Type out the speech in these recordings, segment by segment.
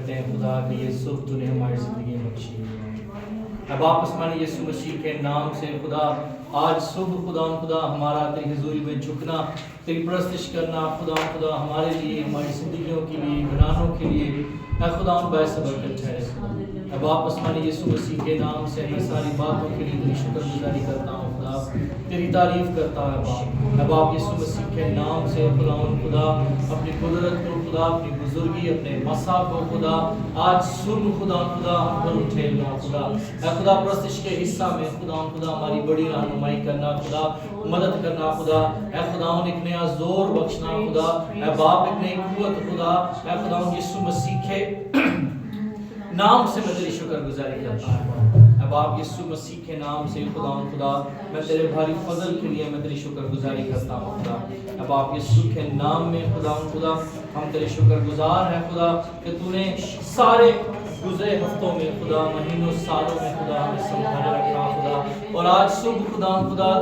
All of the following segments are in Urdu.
کرتے ہیں خدا کہ یہ صبح تو نے ہماری زندگی میں بخشی ہے۔ اب آپ آسمانی یسوع مسیح کے نام سے خدا آج صبح خدا ہمارا تیری حضوری میں جھکنا، تیری پرستش کرنا خدا ہمارے لیے، ہماری زندگیوں کے لیے، گناہوں کے لیے اے خدا باعث برکت ٹھہرے۔ اب آپ آسمانی یسوع مسیح کے نام سے میں ساری باتوں کے لیے تیری شکر گزاری کرتا ہوں خدا، تیری تعریف کرتا ہے باپ۔ اب آپ یسوع مسیح کے نام سے خدا اپنی قدرت کو خدا، اپنی بزرگی، اپنے مسا کو خدا آج سن خدا ہم پر اٹھیلنا خدا، اے خدا پرستش کے حصہ میں خدا ہماری بڑی رہنمائی کرنا خدا، مدد کرنا خدا، اے خدا ایک نیا زور بخشنا خدا، اے باپ ایک نئی قوت خدا، اے خدا یسوع مسیح کے نام سے میں تیری شکر گزاری کرتا ہوں۔ اب آپ یسوع مسیح کے نام سے خدا میں تیرے بھاری فضل کے لیے میں تیری شکر گزاری کرتا ہوں خدا۔ اب آپ یسوع کے نام میں خدا ہم تیرے شکر گزار ہیں خدا کہ تو نے سارے گزرے ہفتوں میں خدا، مہینوں، سالوں میں خدا ہمیں سنبھالے رکھا خدا، اور آج صبح خدا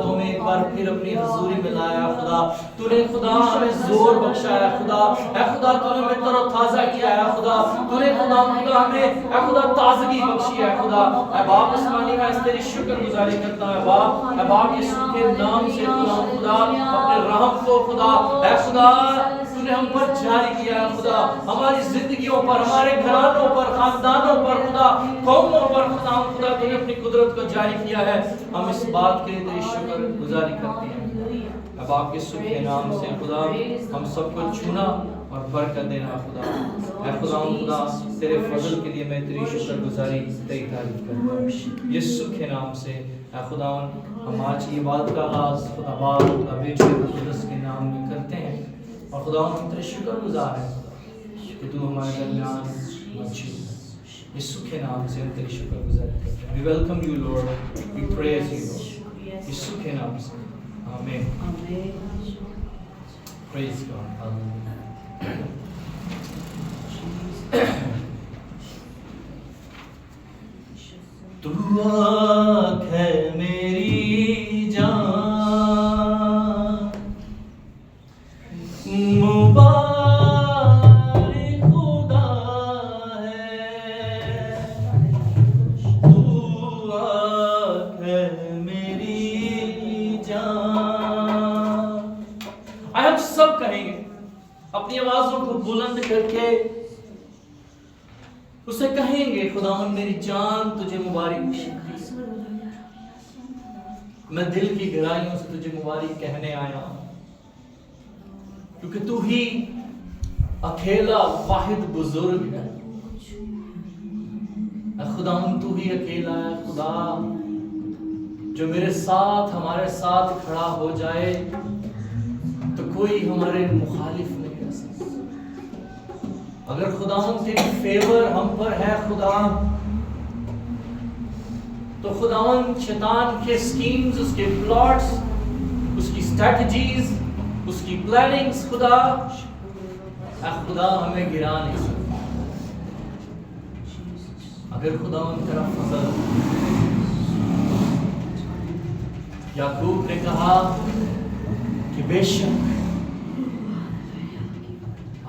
تو ہمیں ایک بار پھر اپنی حضوری میں لایا خدا، تو نے خدا ہمیں زور بخشایا خدا، اے خدا تو نے ہمیں تر و تازہ کیا ہے خدا، تو نے خدا ہمیں اے خدا تازگی بخشی ہے خدا۔ اے باپ آسمانی میں اس تیری شکر گزاری کرتا ہے باپ، اے باپ یسوع کے نام سے خدا اپنے رحم کو خدا، اے خدا تو نے ہم پر جاری کیا ہے خدا، ہماری زندگیوں پر، ہمارے گھرانوں پر، خاندانوں پر خدا، قوموں پر خدا تو نے اپنی قدرت کو جاری کیا ہے۔ ہم اس بات کے لیے تیری شکر گزاری کرتے ہیں۔ اب آپ کے یسوع کے نام سے خدا ہم سب کو چھونا اور برکت دینا خدا، اے خدا تیرے فضل کے لیے میں تیری شکر گزاری تیری تعریف کرتا ہوں یسوع کے نام سے۔ اے خدا ہم آج کی عبادت کا آغاز خدا باپ، خدا بیٹے، قدس کے نام میں کرتے ہیں، اور خدا ہم تیرے شکر گزار ہیں کہ تو ہمارے درمیان موجود ہے۔ یسوع کے نام سے ہم تیری شکر گزاری کرتے ہیں۔ We welcome you Lord, we praise you Lord، یسوع کے نام سے آمین۔ Praise God, hallelujah۔ تو آنکھ ہے میری جان، مبارک خدا ہے، تو آنکھ ہے میری جان۔ ہم سب کہیں گے اپنی آوازوں کو بلند کر کے اسے کہیں گے خداوند میری جان تجھے مبارک ہے، میں دل کی گہرائیوں سے تجھے مبارک کہنے آیا ہوں، کیونکہ تو ہی اکیلا واحد بزرگ ہے۔ خداوند تو ہی اکیلا ہے خدا، جو میرے ساتھ ہمارے ساتھ کھڑا ہو جائے تو کوئی ہمارے مخالف نہیں رہ سکتا۔ اگر خداوند تیری فیور ہم پر ہے خدا، تو خداوند شیطان کے سکیمز، اس کے پلاٹس، اس کی اسٹریٹجیز، اس کی پلاننگز خدا ہمیں گرا نہیں سکتا۔ اگر خداوند تیرا فضل، یعقوب نے کہا کہ بے شک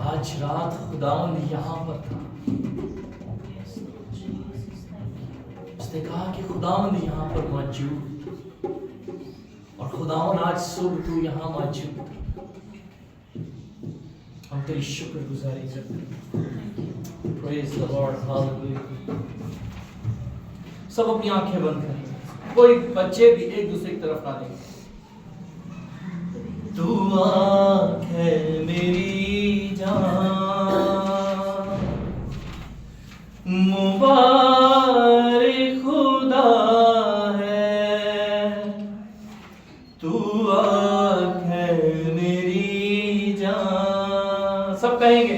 آج رات خداوند یہاں پر تھا، اس نے کہا کہ خداوند یہاں پر موجود، اور خداوند آج صبح تو یہاں موجود، ہم تیری شکر گزاری کرتے ہیں۔ Praise the Lord, hallelujah۔ سب اپنی آنکھیں بند کریں، کوئی بچے بھی ایک دوسرے کی طرف نہ دیکھیں۔ تو آنکھ ہے میری جان، مبارک خدا ہے، تو آنکھ ہے میری جان۔ سب کہیں گے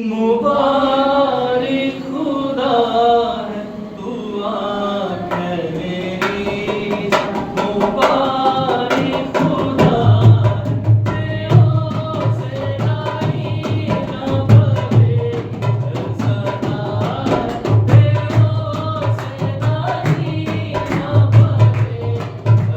مبارک خدا ہے، تو آنکھ ہے میری جان، مبارک خدا ہے، سے نائی نہ پڑے سدا، سے نائی نہ پڑے سدا،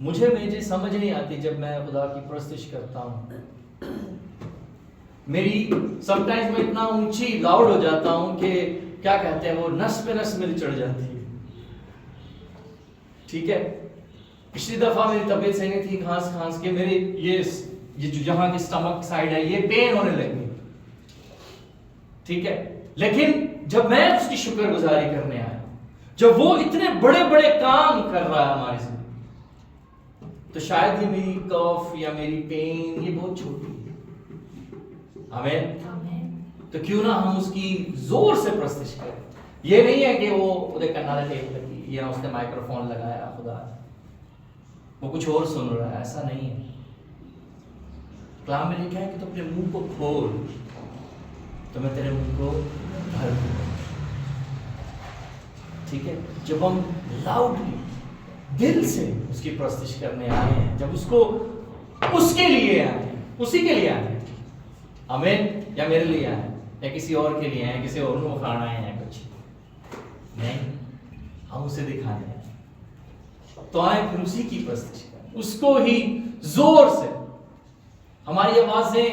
مجھے سمجھ نہیں آتی جب میں خدا کی پرستش کرتا ہوں، میری سم ٹائمز میں اتنا اونچی لاؤڈ ہو جاتا ہوں کہ کیا کہتے ہیں وہ نس پہ نس میری چڑھ جاتی ہے. ٹھیک ہے، پچھلی دفعہ میری طبیعت صحیح نہیں تھی، کھانس کے میرے یہ جو جہاں کی سٹمک سائڈ ہے یہ پین ہونے لگی. ٹھیک ہے، لیکن جب میں اس کی شکر گزاری کرنے آیا، جب وہ اتنے بڑے بڑے کام کر رہا ہے ہماری زندگی، تو شاید یہ میری کف یا میری پین یہ بہت چھوٹی ہے. آمین. تو کیوں نہ ہم اس کی زور سے پرستش کریں. یہ نہیں ہے کہ وہ کنارے ٹیپ لگی یا اس نے مائکروفون لگایا، خدا وہ کچھ اور سن رہا ہے، ایسا نہیں ہے. کلام میں لکھا ہے کہ تو اپنے منہ کو کھول تو میں تیرے منہ کو بھر دوں. ٹھیک ہے، جب ہم لاؤڈلی دل سے اس کی پرستش کرنے آئے ہیں، جب اس کو اس کے لیے آئے ہیں، اسی کے لیے آئے ہیں، آمین، یا میرے لیے آئے ہیں یا کسی اور کے لیے آئے ہیں، کسی اور کو کھانا آئے ہیں، کچھ نہیں، ہم اسے دکھانے ہیں. تو آئیں پھر اسی کی پرستش کریں، اس کو ہی زور سے. ہماری آوازیں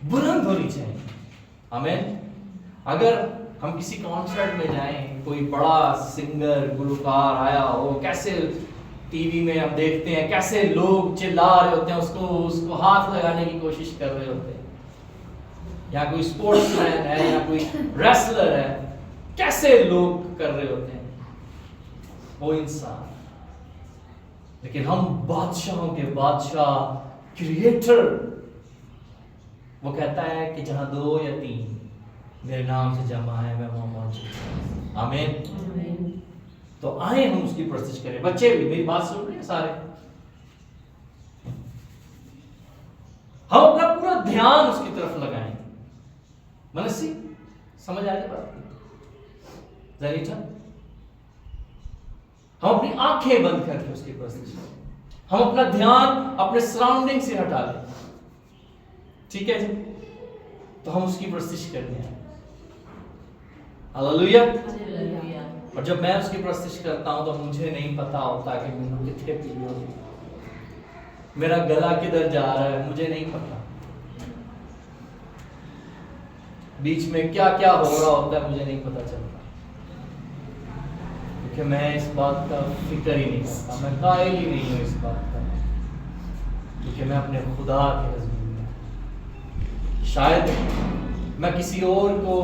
بلند ہونی چاہیے. آمین. اگر ہم کسی کانسرٹ میں جائیں، کوئی بڑا سنگر گلوکار آیا ہو، کیسے ٹی وی میں ہم دیکھتے ہیں کیسے لوگ چلا رہے ہوتے ہیں، اس کو ہاتھ لگانے کی کوشش کر رہے ہوتے ہیں، یا کوئی اسپورٹس مین ہے یا کوئی ریسلر ہے، کیسے لوگ کر رہے ہوتے ہیں، وہ انسان. لیکن ہم بادشاہوں کے بادشاہ کریٹر، وہ کہتا ہے کہ جہاں 2 یا 3 میرے نام سے جمع ہے میں وہاں موجود ہوں. آمین. تو آئیں ہم اس کی پرستش کریں. بچے بھی میری بات سن رہے ہیں سارے، ہم اپنا پورا دھیان اس کی طرف لگائیں. منسی سمجھ آ رہی بات؟ ذریعہ ہم اپنی آنکھیں بند کر کے اس کی پرستش کریں، ہم اپنا دھیان اپنے سراؤنڈنگ سے ہٹا دیں. ٹھیک ہے جی، تو ہم اس کی پرستش کرنے ہیں. ہاللویا. اور جب میں اس کی پرستش کرتا ہوں تو مجھے نہیں پتا ہوتا کہ مجھے کتنے پیلی ہوگی، میرا گلا کدھر جا رہا ہے مجھے نہیں پتا، بیچ میں کیا کیا ہو رہا ہوتا ہے مجھے نہیں پتا چلتا، کیونکہ میں اس بات کا فکر ہی نہیں کرتا، میں قائل ہی نہیں ہوں اس بات کا، کیونکہ میں اپنے خدا کے حضور میں. شاید میں کسی اور کو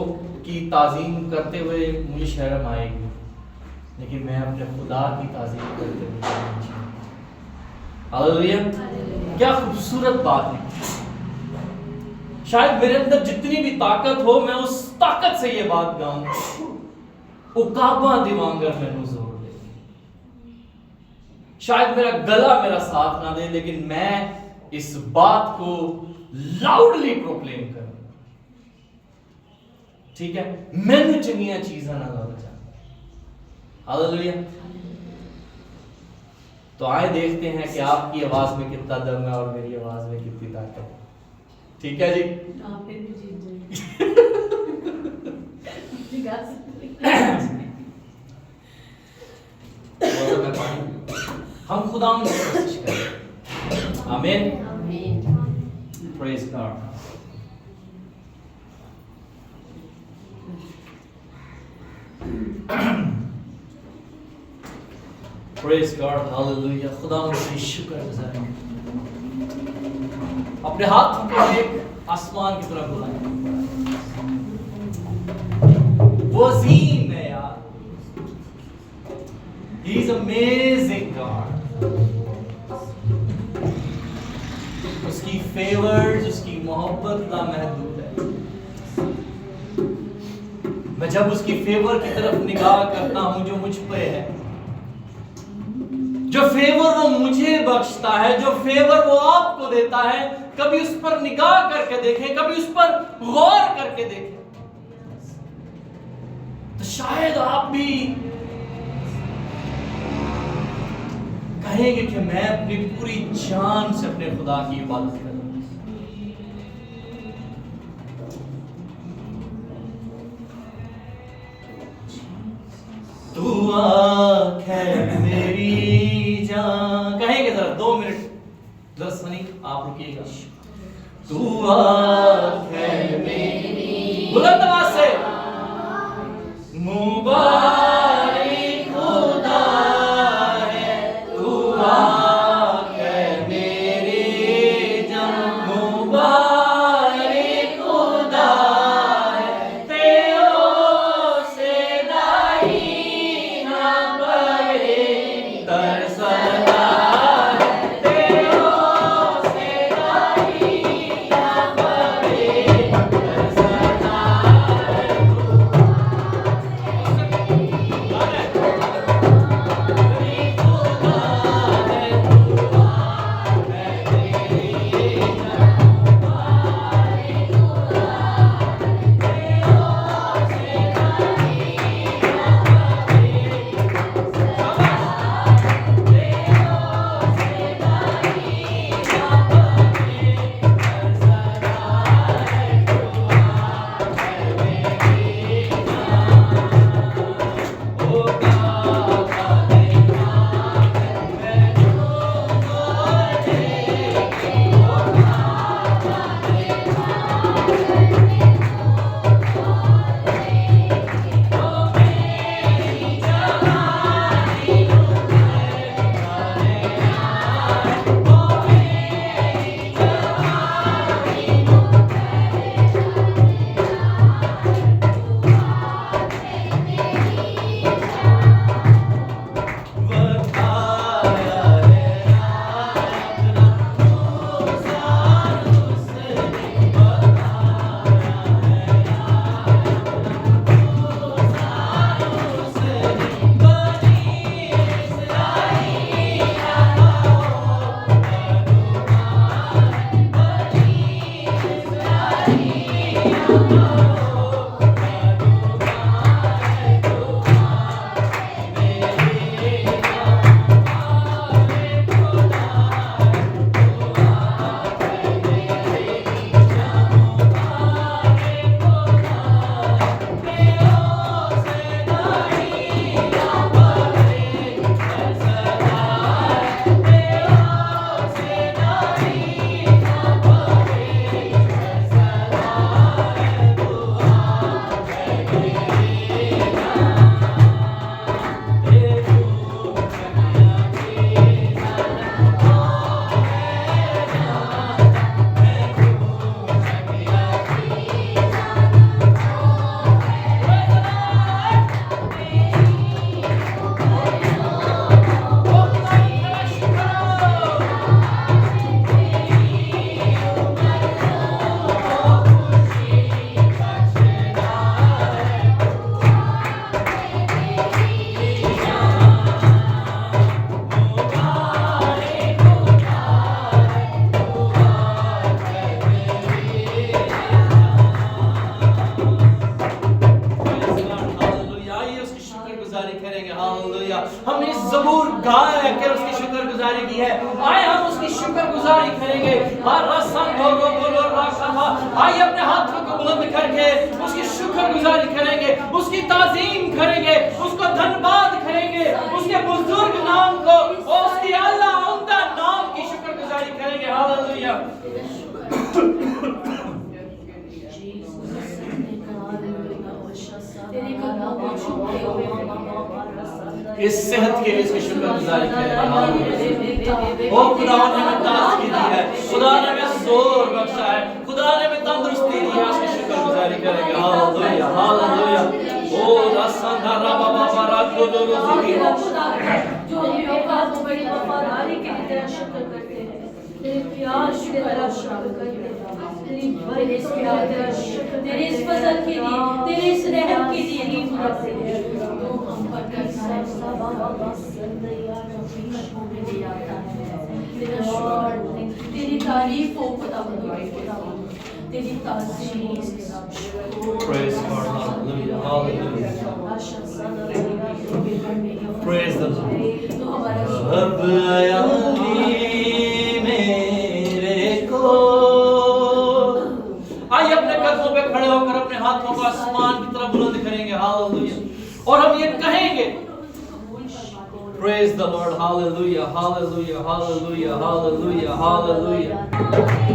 کی تعظیم کرتے ہوئے مجھے شرم آئے گی، لیکن میں اپنے خدا کی تعظیم کرتے ہوئے. ہاللویا. کیا خوبصورت بات ہے. شاید میرے اندر جتنی بھی طاقت ہو میں اس طاقت سے یہ بات گاؤں، عقابہ دیوانگر میں نزور دے. شاید میرا گلا میرا ساتھ نہ دے، لیکن میں اس بات کو لاؤڈلی پروکلیم کروں. ٹھیک ہے، میں نے چنگیاں چیزاں نہ لگ جا. ہاللویا. تو آئے دیکھتے ہیں کہ آپ کی آواز میں کتنا دم ہے اور میری آواز میں کتنی طاقت ہے. ٹھیک ہے جی. ہم خدا ان سے کوشش کریں. آمین. پریز گاڈ. پریز گاڈ. ہاللویا. خدا ان سے شکر گزار. اپنے ہاتھ کو ایک آسمان کی طرف بلائیں. وہ عظیم ہے یار. He is amazing God. اس کی فیورز، اس کی محبت لامحدود ہے. میں جب اس کی فیور کی طرف نگاہ کرتا ہوں جو مجھ پہ ہے، جو فیور وہ مجھے بخشتا ہے، جو فیور وہ آپ کو دیتا ہے، کبھی اس پر نگاہ کر کے دیکھیں، کبھی اس پر غور کر کے دیکھیں، تو شاید آپ بھی کہیں گے کہ میں اپنی پوری جان سے اپنے خدا کی عبادت کروں. تو آنکھ ہے میری جان. کہیں گے ذرا 2 منٹ ذرا سنی آپ رکیے گا. تو آنکھ ہے میری بلند آواز سے مبارک خدا ہے تو آنکھ ہے میری جان مبارک خدا ہے تیروں سے دائی نہ پڑے ترستا ہے تیروں سے دائی نہ پڑے ترستا ہم نے زبور گایا کہ اس کی شکر گزاری کی ہے. آئے ہم اس کی شکر گزاری کریں گے. آئے اپنے ہاتھوں کو بلند کر کے اس کی شکر گزاری کریں گے, اس کی تعظیم کریں گے, اس کو دھنباد کریں گے, اس کے بزرگ نام کو اور اس کی اللہ عمدہ نام کی شکر گزاری کریں گے. ہاللویا. اس صحت کے لیے اس کی شکر گزاری کریں. او خدا نے ہمیں تازگی دی ہے, خدا نے ہمیں زور بخشا ہے, خدا نے ہمیں تندرستی دی ہے, اس کی شکر گزاری کریں گے. Hallelujah hallelujah. او رساندا ربا بابا راکو دو روزی جو بھی اوقات بڑی وفاداری کے لیے تیرا شکر کرتے ہیں, تیرے پیار تیرا شکر کرتے ہیں, تیری بڑے پیار تیرا شکر, تیرے اس فضل کے لیے, تیرے اس رحم کے لیے نہیں کرتے ہیں. تو ہم پر کرنا ہے سبا سندیا نبی میں دے آتا ہے. تیرا شکر, تیری تعریف ہو خدا خدا, تیری تعظیم. Praise God. Hallelujah. Hallelujah. Praise the Lord. اب آیا میرے کو. آئیے اپنے قدموں پہ کھڑے ہو کر اپنے ہاتھوں کو آسمان کی طرف بلند کریں گے. ہاللویا. اور ہم یہ کہیں گے Praise the Lord. Hallelujah. Hallelujah. Hallelujah. Hallelujah. Hallelujah.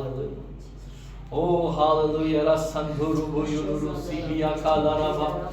Hallelujah. Oh, hallelujah. Rasandhuru buyuru sibiya kalaraba.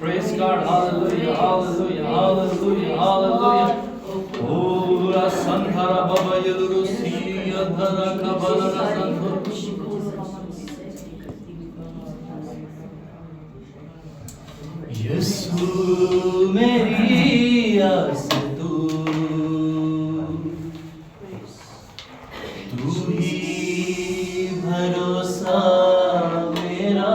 Praise God, hallelujah, hallelujah, hallelujah, hallelujah. Oh, Rasandhara Baba Yalurusi, Yadhara Kabala Rasandhara. Yesu meri aas tu hi bharosa mera.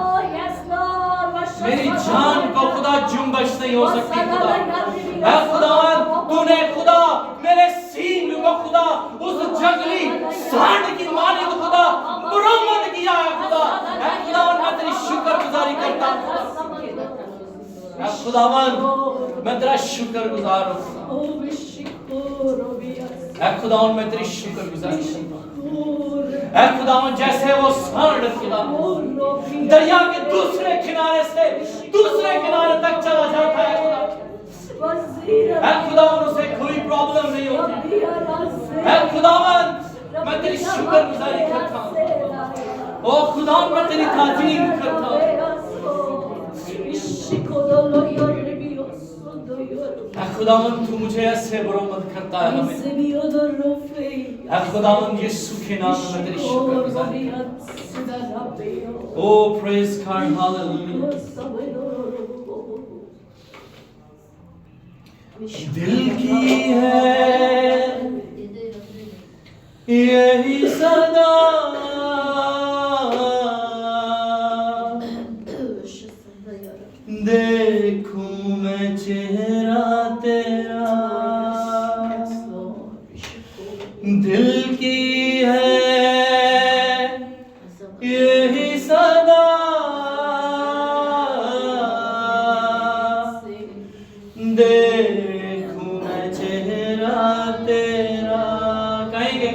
Oh, yes, Lord. میری جان کو خدا جنبش نہیں ہو سکتی خدا. اے خداوند تو نے خدا میرے سینگ کو خدا اس جنگلی سانڈ کی مانند خدا مرمت کیا ہے خدا. اے خداوند میں تیری شکر گزاری کرتا ہوں خدا. اے خداوند میں تیرا شکر گزار ہوں خدا. اے خداوند میں تیری شکر گزاری کرتا ہوں. اے خداوند جیسے وہ سانڈ خدا دریا کے دوسرے کنارے سے دوسرے کنارے تک چلا جاتا ہے خدا. اے خداوند اسے کوئی پرابلم نہیں ہوتی. اے خداوند میں تیری شکر گزاری کرتا ہوں. او خداوند میں تیری تعظیم کرتا ہوں. اے خداوند تو مجھے ایسے برآمد کرتا ہے ہمیں. اے خداوند یسوع کے نام میں تیری شکر گزاری کرتا ہوں. او پریز گاڈ ہاللویا. دل کی ہے یہی صدا دیکھوں میں چہرہ تیرا. دل کی ہے یہی صدا دیکھوں میں چہرہ تیرا. کہیں گے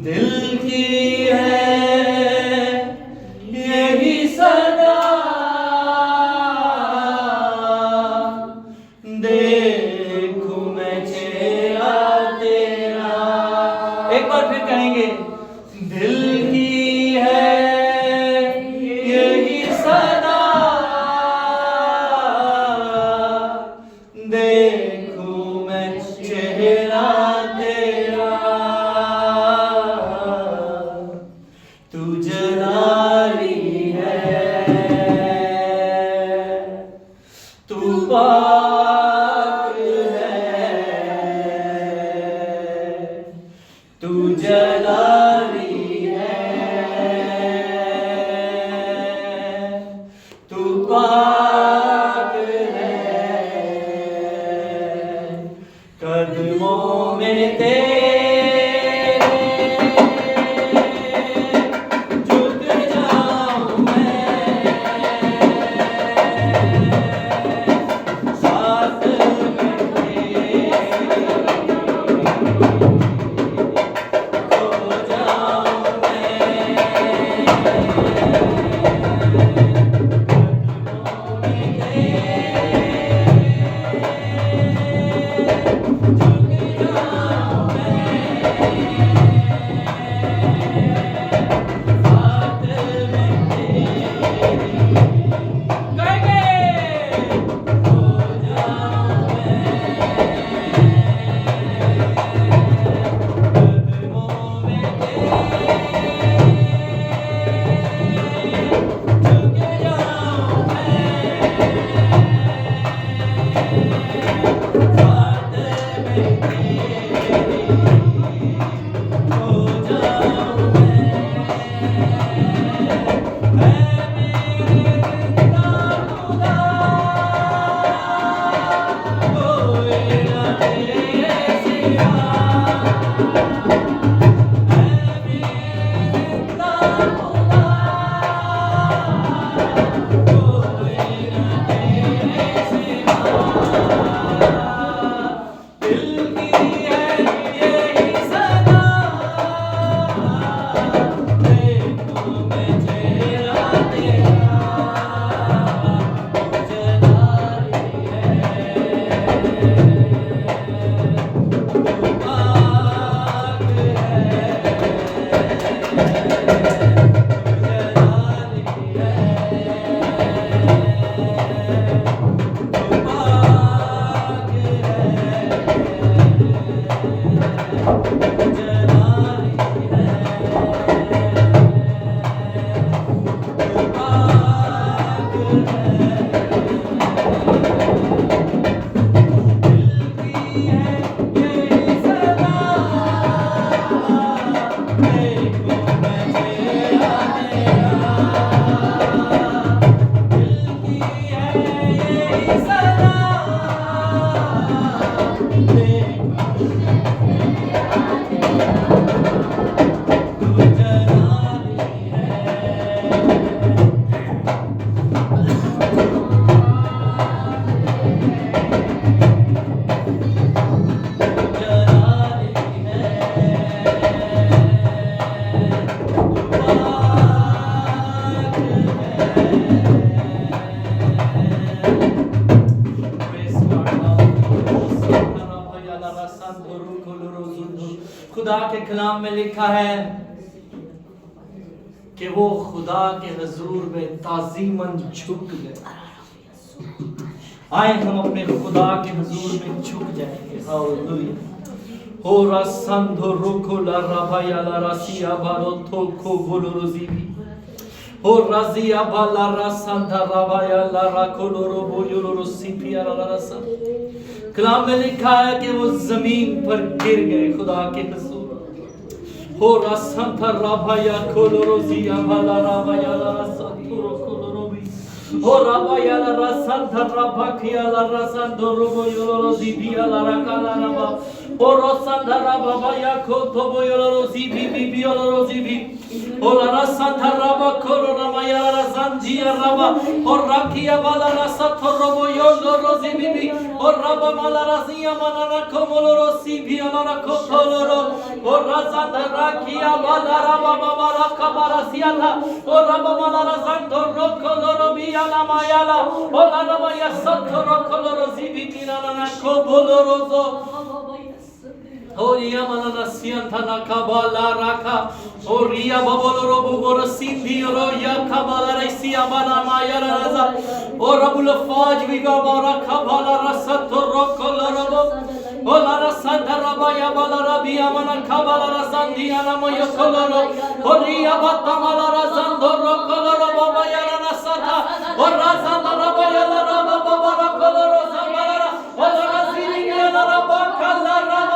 دل کی ہے یہی صدا دیکھوں میں چہرہ تیرا. ایک بار پھر کہیں گے دل کی ہے یہی صدا دیکھوں میں چہرہ تیرا. تو جلالی ہے تو پاک ہے تو جلالی ہے تو پاک ہے. قدموں میں تیرے جھک جاؤں میں. ساتھ میں تیرے کھو جاؤں میں. کلام میں لکھا ہے کہ وہ خدا کے حضور میں تعظیماً جھک گئے. آئے ہم اپنے خدا کے حضور میں جھک جائیں گے. ہاللویا. ہو راسندو روکو لا رابایا لا راسیا بارو توکو بولو روزیبی. ہو رازیا بالا راساندا رابایا لا راکولو روبو یولو روسیپیا لا راسا. کلام میں لکھا ہے کہ وہ زمین پر گر گئے خدا کے حضور. ہو راساندا رابایا کولو روزیا بالا رابایا لا راسا تورو کولو روبی. ہو رابایا لا راساندا راباکیا لا راساندو روبو یولو روزیبیا لا راکالا رابا. Oro sandara baba yako tobo yolo zibi bibi yolo zibi. Ola rasanta raba koro ramaya razanjia raba. Orakia bala rasato robo yolo zibi bibi. Oraba mala razia manana komolo rosibi anana kotoloro. Orazanda rakia bala raba baba rakabara siala. Oraba mala razanto rokoloro biyana mayala. Ola ramaya sato rokoloro zibi binana kobolorozo. Oria manana siantana kabala raka. Oria baboloro bubora sindi oroya kabala resia bana maya raza. Orabul faj viga bara kabala rasato rokolorobo. Ola rasanta rabaya bala rabia mana kabala rasandi anamoyo koloro. Oria batamala razando rokoloro baba yara rasata. Orazanda rabaya la raba baba koloro zambara. Ola razini la raba kala raba.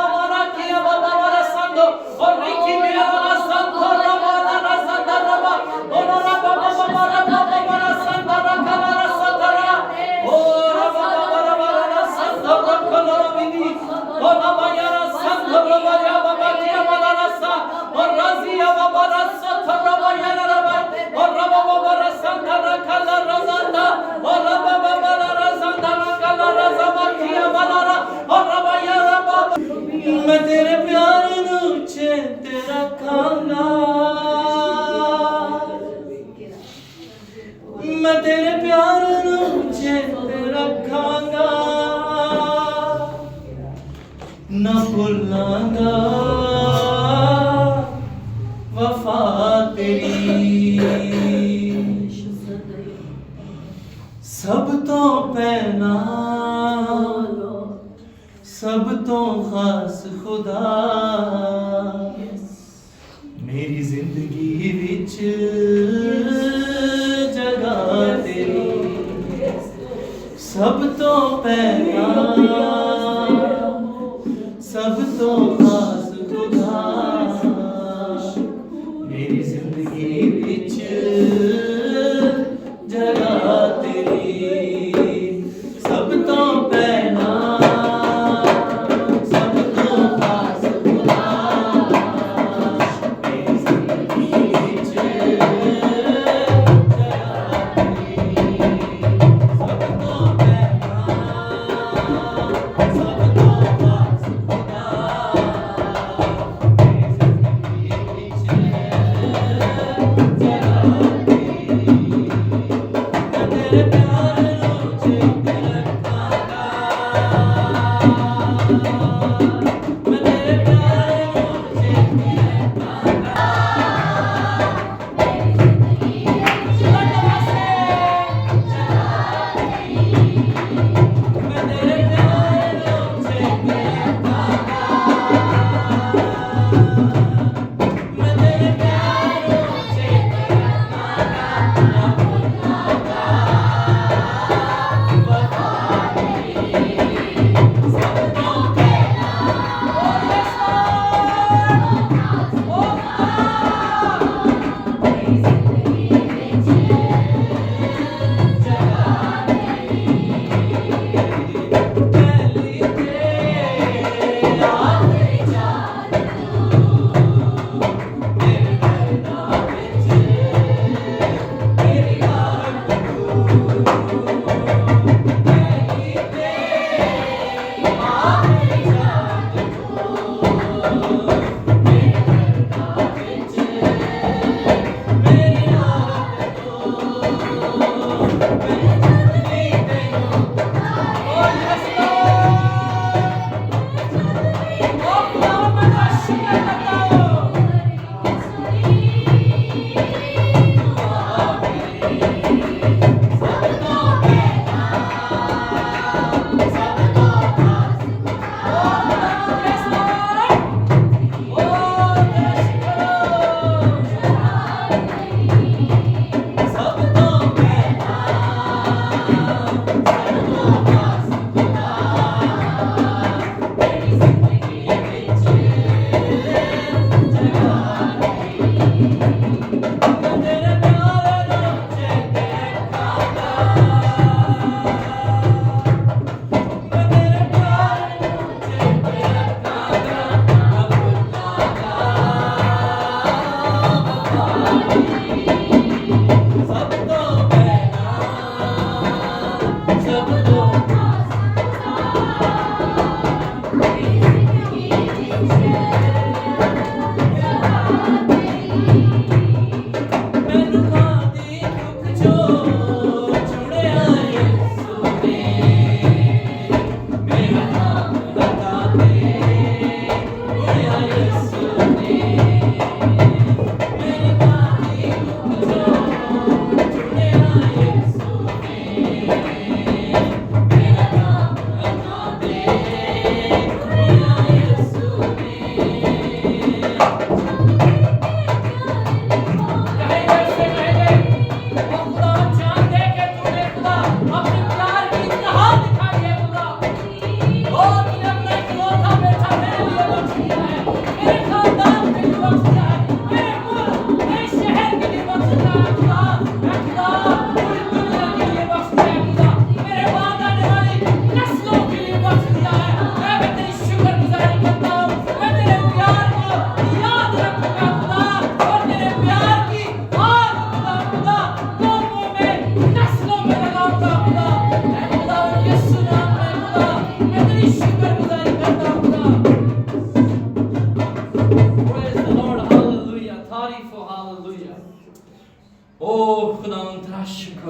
میں تیرے پیار نوچے تیرا کھانا. میں تیرے پیار نوچے تیرا کھانا. نہ بھولاں گا وفا تیری. سب تو پہلا سب تو خاص خدا. میری زندگی وچ جگہ تیری. سب تو پہلا سب تو خاص خدا. میری زندگی وچ جگہ تیری. سب تو پہلا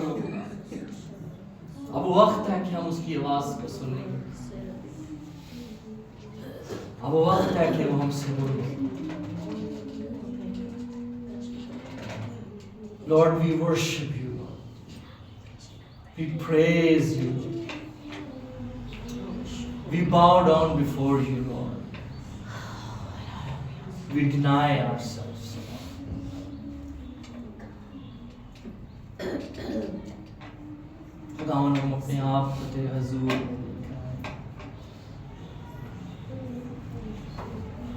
کرو. اب وقت ہے کہ ہم اس کی آواز کو سنیں گے. اب وقت ہے کہ وہ ہم سے بولے. Lord, we worship you. We praise you. We bow down before you, Lord. We deny ourselves. خداوند ہم اپنے آپ کو تیرے حضور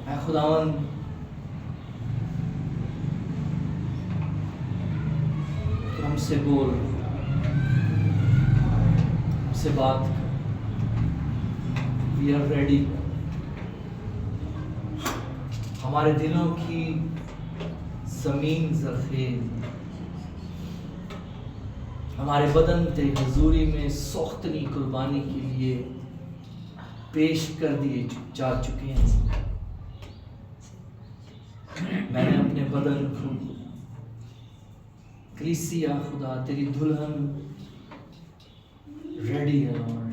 اے خداوند تو ہم سے بول، ہم سے بات کر. We are ready. ہمارے دلوں کی زمین زرخیز، ہمارے بدن تیری حضوری میں سوختنی قربانی کے لیے پیش کر دیے جا چکے ہیں. میں نے اپنے بدن کو کلیسیا خدا تیری دلہن ریڈی ہے لارڈ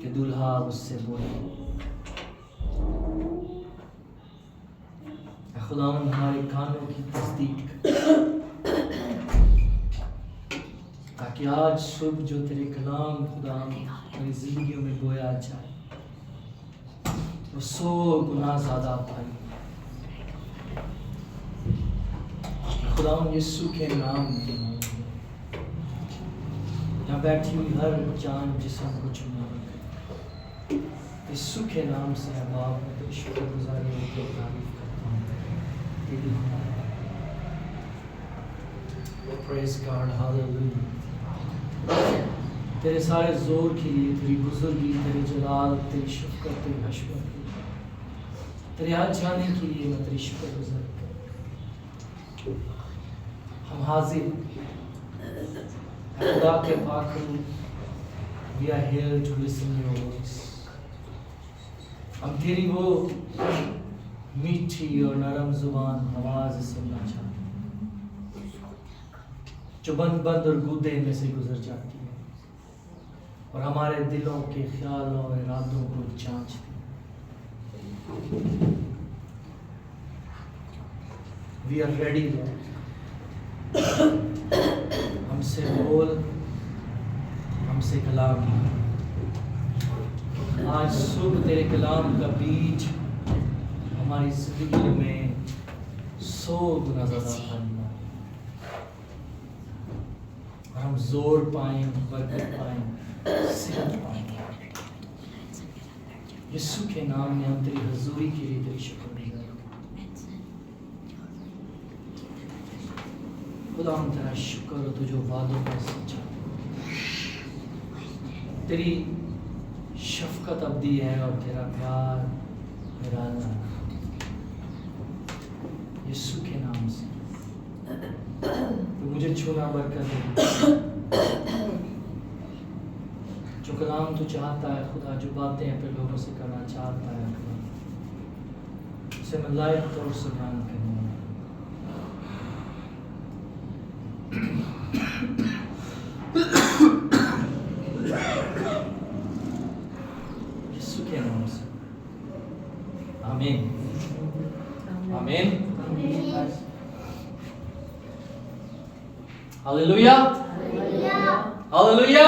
کہ دلہا اس سے بولے. خداوند ہمارے کانوں کی تصدیق تاکہ آج صبح جو تیرے کلام خدا ہماری زندگیوں میں بویا جائے وہ 100 گنا زیادہ پائے. خداوند یسوع کے نام میں یہاں بیٹھی ہوئی ہر جان جسم کو چنا یسوع کے نام سے ہے باپ، میں تیری شکر گزاری اور تیری تعریف کرتا ہوں. Praise God, hallelujah. تیرے سارے زور کے لیے، تیری بزرگی، تیرے جلال، تیری شفقت، تیری حشمت کے لیے، تیرے ہاتھ جانے کے لیے میں تیری شکر گزار کرتا ہوں. ہم حاضر خدا کے پاک روح. We are here to listen your voice. ہم تیری وہ میٹھی اور نرم زبان آواز سننا چاہتے ہیں جو بند بند اور گودے میں سے گزر جاتی ہے اور ہمارے دلوں کے خیالوں اور ارادوں کو جانچتی ہے. We are ready, Lord. ہم سے بول، ہم سے کلام. آج صبح تیرے کلام کا بیج ہماری زندگی میں 100 گنا زیادہ پھلنا اور ہم زور پائیں، برکت پائیں، صحت پائیں. یسوع کے نام میں ہم تیری حضوری کے لیے تیری شکر گزار ہیں. خدا ہم تیرا شکر ہو تو جو وعدوں کا سچا، تیری شفقت ابدی ہے اور تیرا پیار میرا اللہ. یسوع کے نام سے تو مجھے چھونا برکت دے. جو کلام تو چاہتا ہے خدا، جو باتیں اپنے لوگوں سے کرنا چاہتا ہے خدا، اسے میں لائق طور سے بیان کروں گا. یسوع کے نام سے آمین آمین. Hallelujah hallelujah.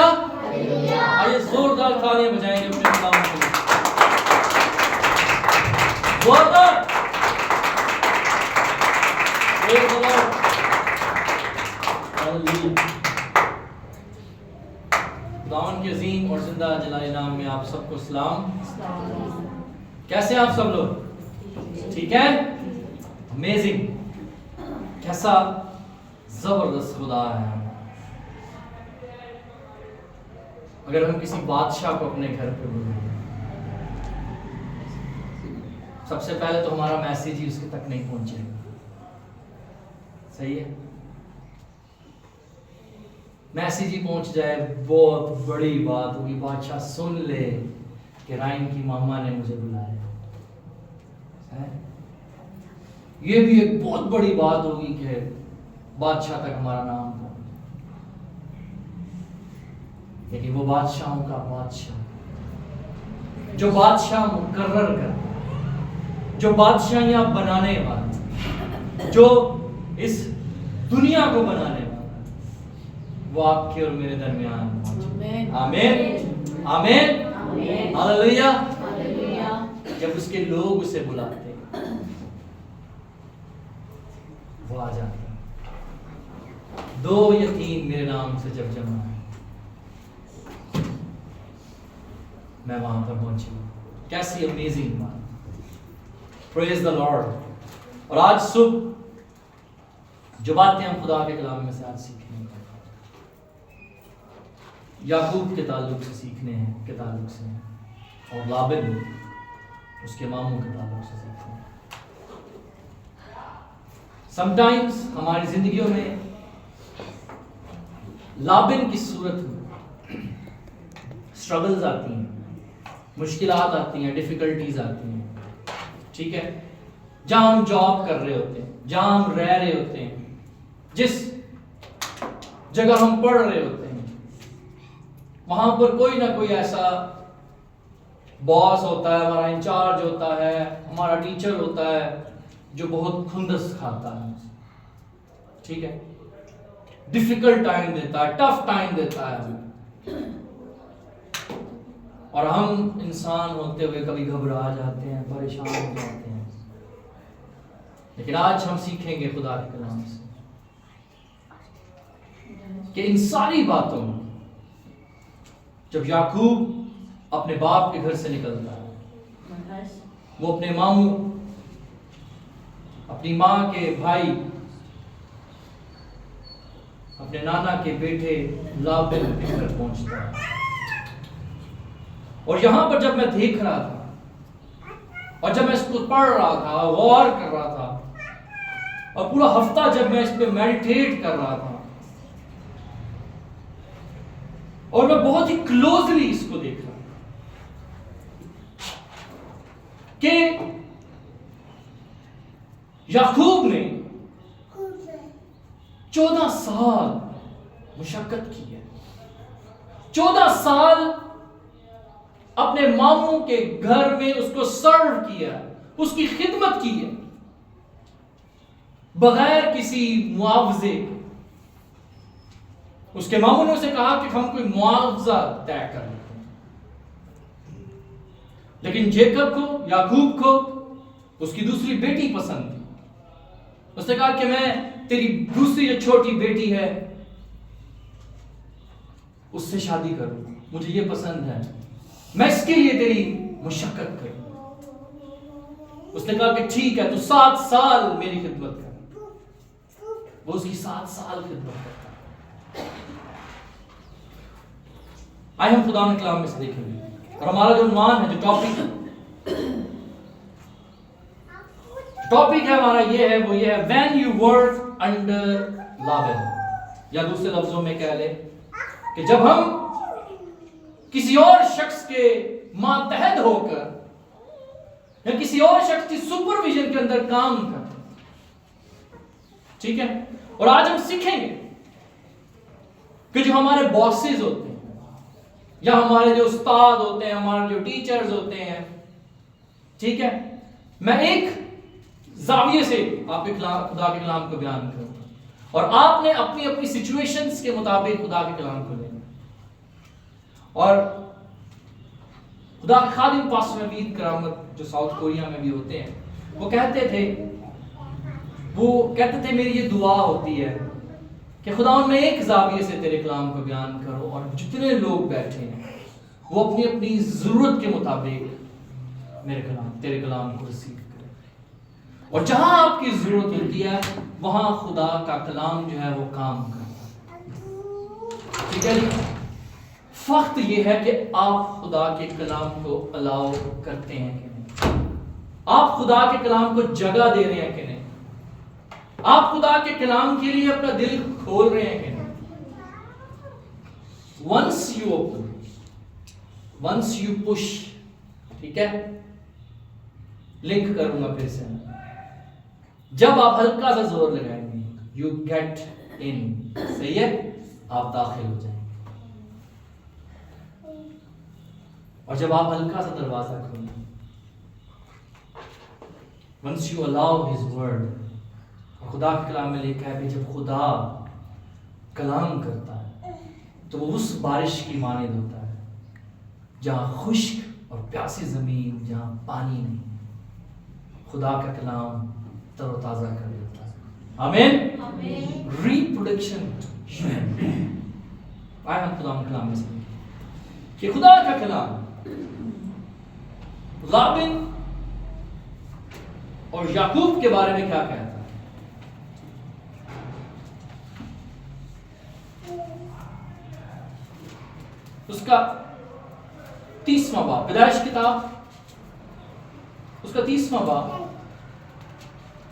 آئیے زوردار تالیاں بجائیں گے اپنے کلام کے لیے. زوردار. پریز دی لارڈ. ہاللویا. خداوند کے عظیم اور زندہ جلال نام میں آپ سب کو سلام. کیسے آپ سب لوگ؟ ٹھیک ہے؟ امیزنگ. کیسا زبردست خدا ہے. اگر ہم کسی بادشاہ کو اپنے گھر پہ بلائیں، سب سے پہلے تو ہمارا میسیج ہی اس کے تک نہیں پہنچے گا. صحیح ہے؟ میسیج ہی پہنچ جائے بہت بڑی بات ہوگی. بادشاہ سن لے کہ رائن کی ماما نے مجھے بلایا، یہ بھی ایک بہت بڑی بات ہوگی کہ بادشاہ تک ہمارا نام پہنچ. لیکن وہ بادشاہوں کا بادشاہ جو بادشاہ مقرر کرتا، جو بادشاہیاں بنانے والا، جو اس دنیا کو بنانے والا، وہ آپ کے اور میرے درمیان موجود ہے۔ آمین آمین ہاللویا۔ جب اس کے لوگ اسے بلاتے وہ آ جاتے ہیں۔ 2 یا 3 میرے نام سے جب جمع ہے میں وہاں پر پہنچی۔ کیسی امیزنگ بات، پریز دا لارڈ۔ اور آج صبح جو باتیں ہم خدا کے کلام میں سے آج سیکھیں گے، یعقوب کے تعلق سے سیکھنے ہیں، کے تعلق سے ہیں، اور لابن اس کے ماموں کے تعلق سے سیکھنے ہیں۔ سم ٹائمز ہماری زندگیوں میں لابن کی صورت میں اسٹرگلز آتی ہیں، مشکلات آتی ہیں، ڈیفیکلٹیز آتی ہیں، ٹھیک ہے، جہاں ہم جاب کر رہے ہوتے ہیں، جہاں ہم رہ رہے ہوتے ہیں، جس جگہ ہم پڑھ رہے ہوتے ہیں، وہاں پر کوئی نہ کوئی ایسا باس ہوتا ہے، ہمارا انچارج ہوتا ہے، ہمارا ٹیچر ہوتا ہے جو بہت کھندس کھاتا ہے، ٹھیک ہے، ڈیفیکلٹ ٹائم دیتا ہے، ٹف ٹائم دیتا ہے، اور ہم انسان ہوتے ہوئے کبھی گھبرا جاتے ہیں، پریشان ہو جاتے ہیں۔ لیکن آج ہم سیکھیں گے خدا کے کلام سے کہ ان ساری باتوں میں جب یعقوب اپنے باپ کے گھر سے نکلتا ہے، وہ اپنے ماموں، اپنی ماں کے بھائی، اپنے نانا کے بیٹے لابن کے گھر پہنچتا ہے۔ اور یہاں پر جب میں دیکھ رہا تھا اور جب میں اس کو پڑھ رہا تھا، غور کر رہا تھا، اور پورا ہفتہ جب میں اس پہ میڈیٹیٹ کر رہا تھا، اور میں بہت ہی کلوزلی اس کو دیکھ رہا تھا کہ یعقوب نے 14 سال مشقت کی ہے، 14 سال اپنے ماموں کے گھر میں اس کو سرو کیا، اس کی خدمت کی ہے، بغیر کسی معاوضے۔ اس کے ماموں نے اسے کہا کہ ہم کوئی معاوضہ طے کر لیتے ہیں، لیکن جیکب کو، یعقوب کو اس کی دوسری بیٹی پسند تھی۔ اس نے کہا کہ میں تیری دوسری جو چھوٹی بیٹی ہے اس سے شادی کروں، مجھے یہ پسند ہے، میں اس کے لیے تیری مشقت کروں۔ اس نے کہا کہ ٹھیک ہے، تو 7 سال میری خدمت کر۔ وہ اس کی 7 سال خدمت کرتا ہے۔ آئے ہم خدا کے کلام میں سے دیکھیں گے، اور ہمارا جو عنوان ہے، جو ٹاپک ہے ہمارا یہ ہے، وہ یہ ہے when you work under Laban، یا دوسرے لفظوں میں کہہ لیں کہ جب ہم کسی اور شخص کے ماتحت ہو کر یا کسی اور شخص کی سپرویژن کے اندر کام کرتے ہیں، ٹھیک ہے۔ اور آج ہم سیکھیں گے کہ جو ہمارے باسز ہوتے ہیں، یا ہمارے جو استاد ہوتے ہیں، ہمارے جو ٹیچرز ہوتے ہیں، ٹھیک ہے، میں ایک زاویے سے آپ کے خدا کے کلام کو بیان کروں گا، اور آپ نے اپنی اپنی سچویشنز کے مطابق خدا کے کلام کو لینا۔ اور خدا کے خادم پاسٹر نوید کرامت جو ساؤتھ کوریا میں بھی ہوتے ہیں، وہ کہتے تھے میری یہ دعا ہوتی ہے کہ خدا ان میں ایک زاویے سے تیرے کلام کو بیان کرو، اور جتنے لوگ بیٹھے ہیں وہ اپنی اپنی ضرورت کے مطابق تیرے کلام کو ریسیو کریں، اور جہاں آپ کی ضرورت ہوتی ہے وہاں خدا کا کلام جو ہے وہ کام کرتا ہے، ٹھیک ہے جی۔ فقط یہ ہے کہ آپ خدا کے کلام کو الاؤ کرتے ہیں کہ نہیں، آپ خدا کے کلام کو جگہ دے رہے ہیں کہ نہیں، آپ خدا کے کلام کے لیے اپنا دل کھول رہے ہیں کہ نہیں۔ once you open, once you push، ٹھیک ہے، لنک کروں گا پھر سے، جب آپ ہلکا سا زور لگائیں گے you get in، صحیح ہے، آپ داخل ہو جائیں گے۔ اور جب آپ ہلکا سا دروازہ کھولیں, once you allow his word, اور خدا کے کلام میں لکھا ہے کہ جب خدا کلام کرتا ہے تو وہ اس بارش کی مانند ہوتا ہے جہاں خشک اور پیاسی زمین, جہاں پانی نہیں. خدا کا کلام تر و تازہ کر دیتا ہے. آمین. ریپروڈکشن. آئے ہم خدا کے کلام میں سمجھیں کہ خدا کا کلام لابن اور یعقوب کے بارے میں کیا کہتا ہے. اس کا 30واں باب, پیدائش کتاب اس کا 30واں باب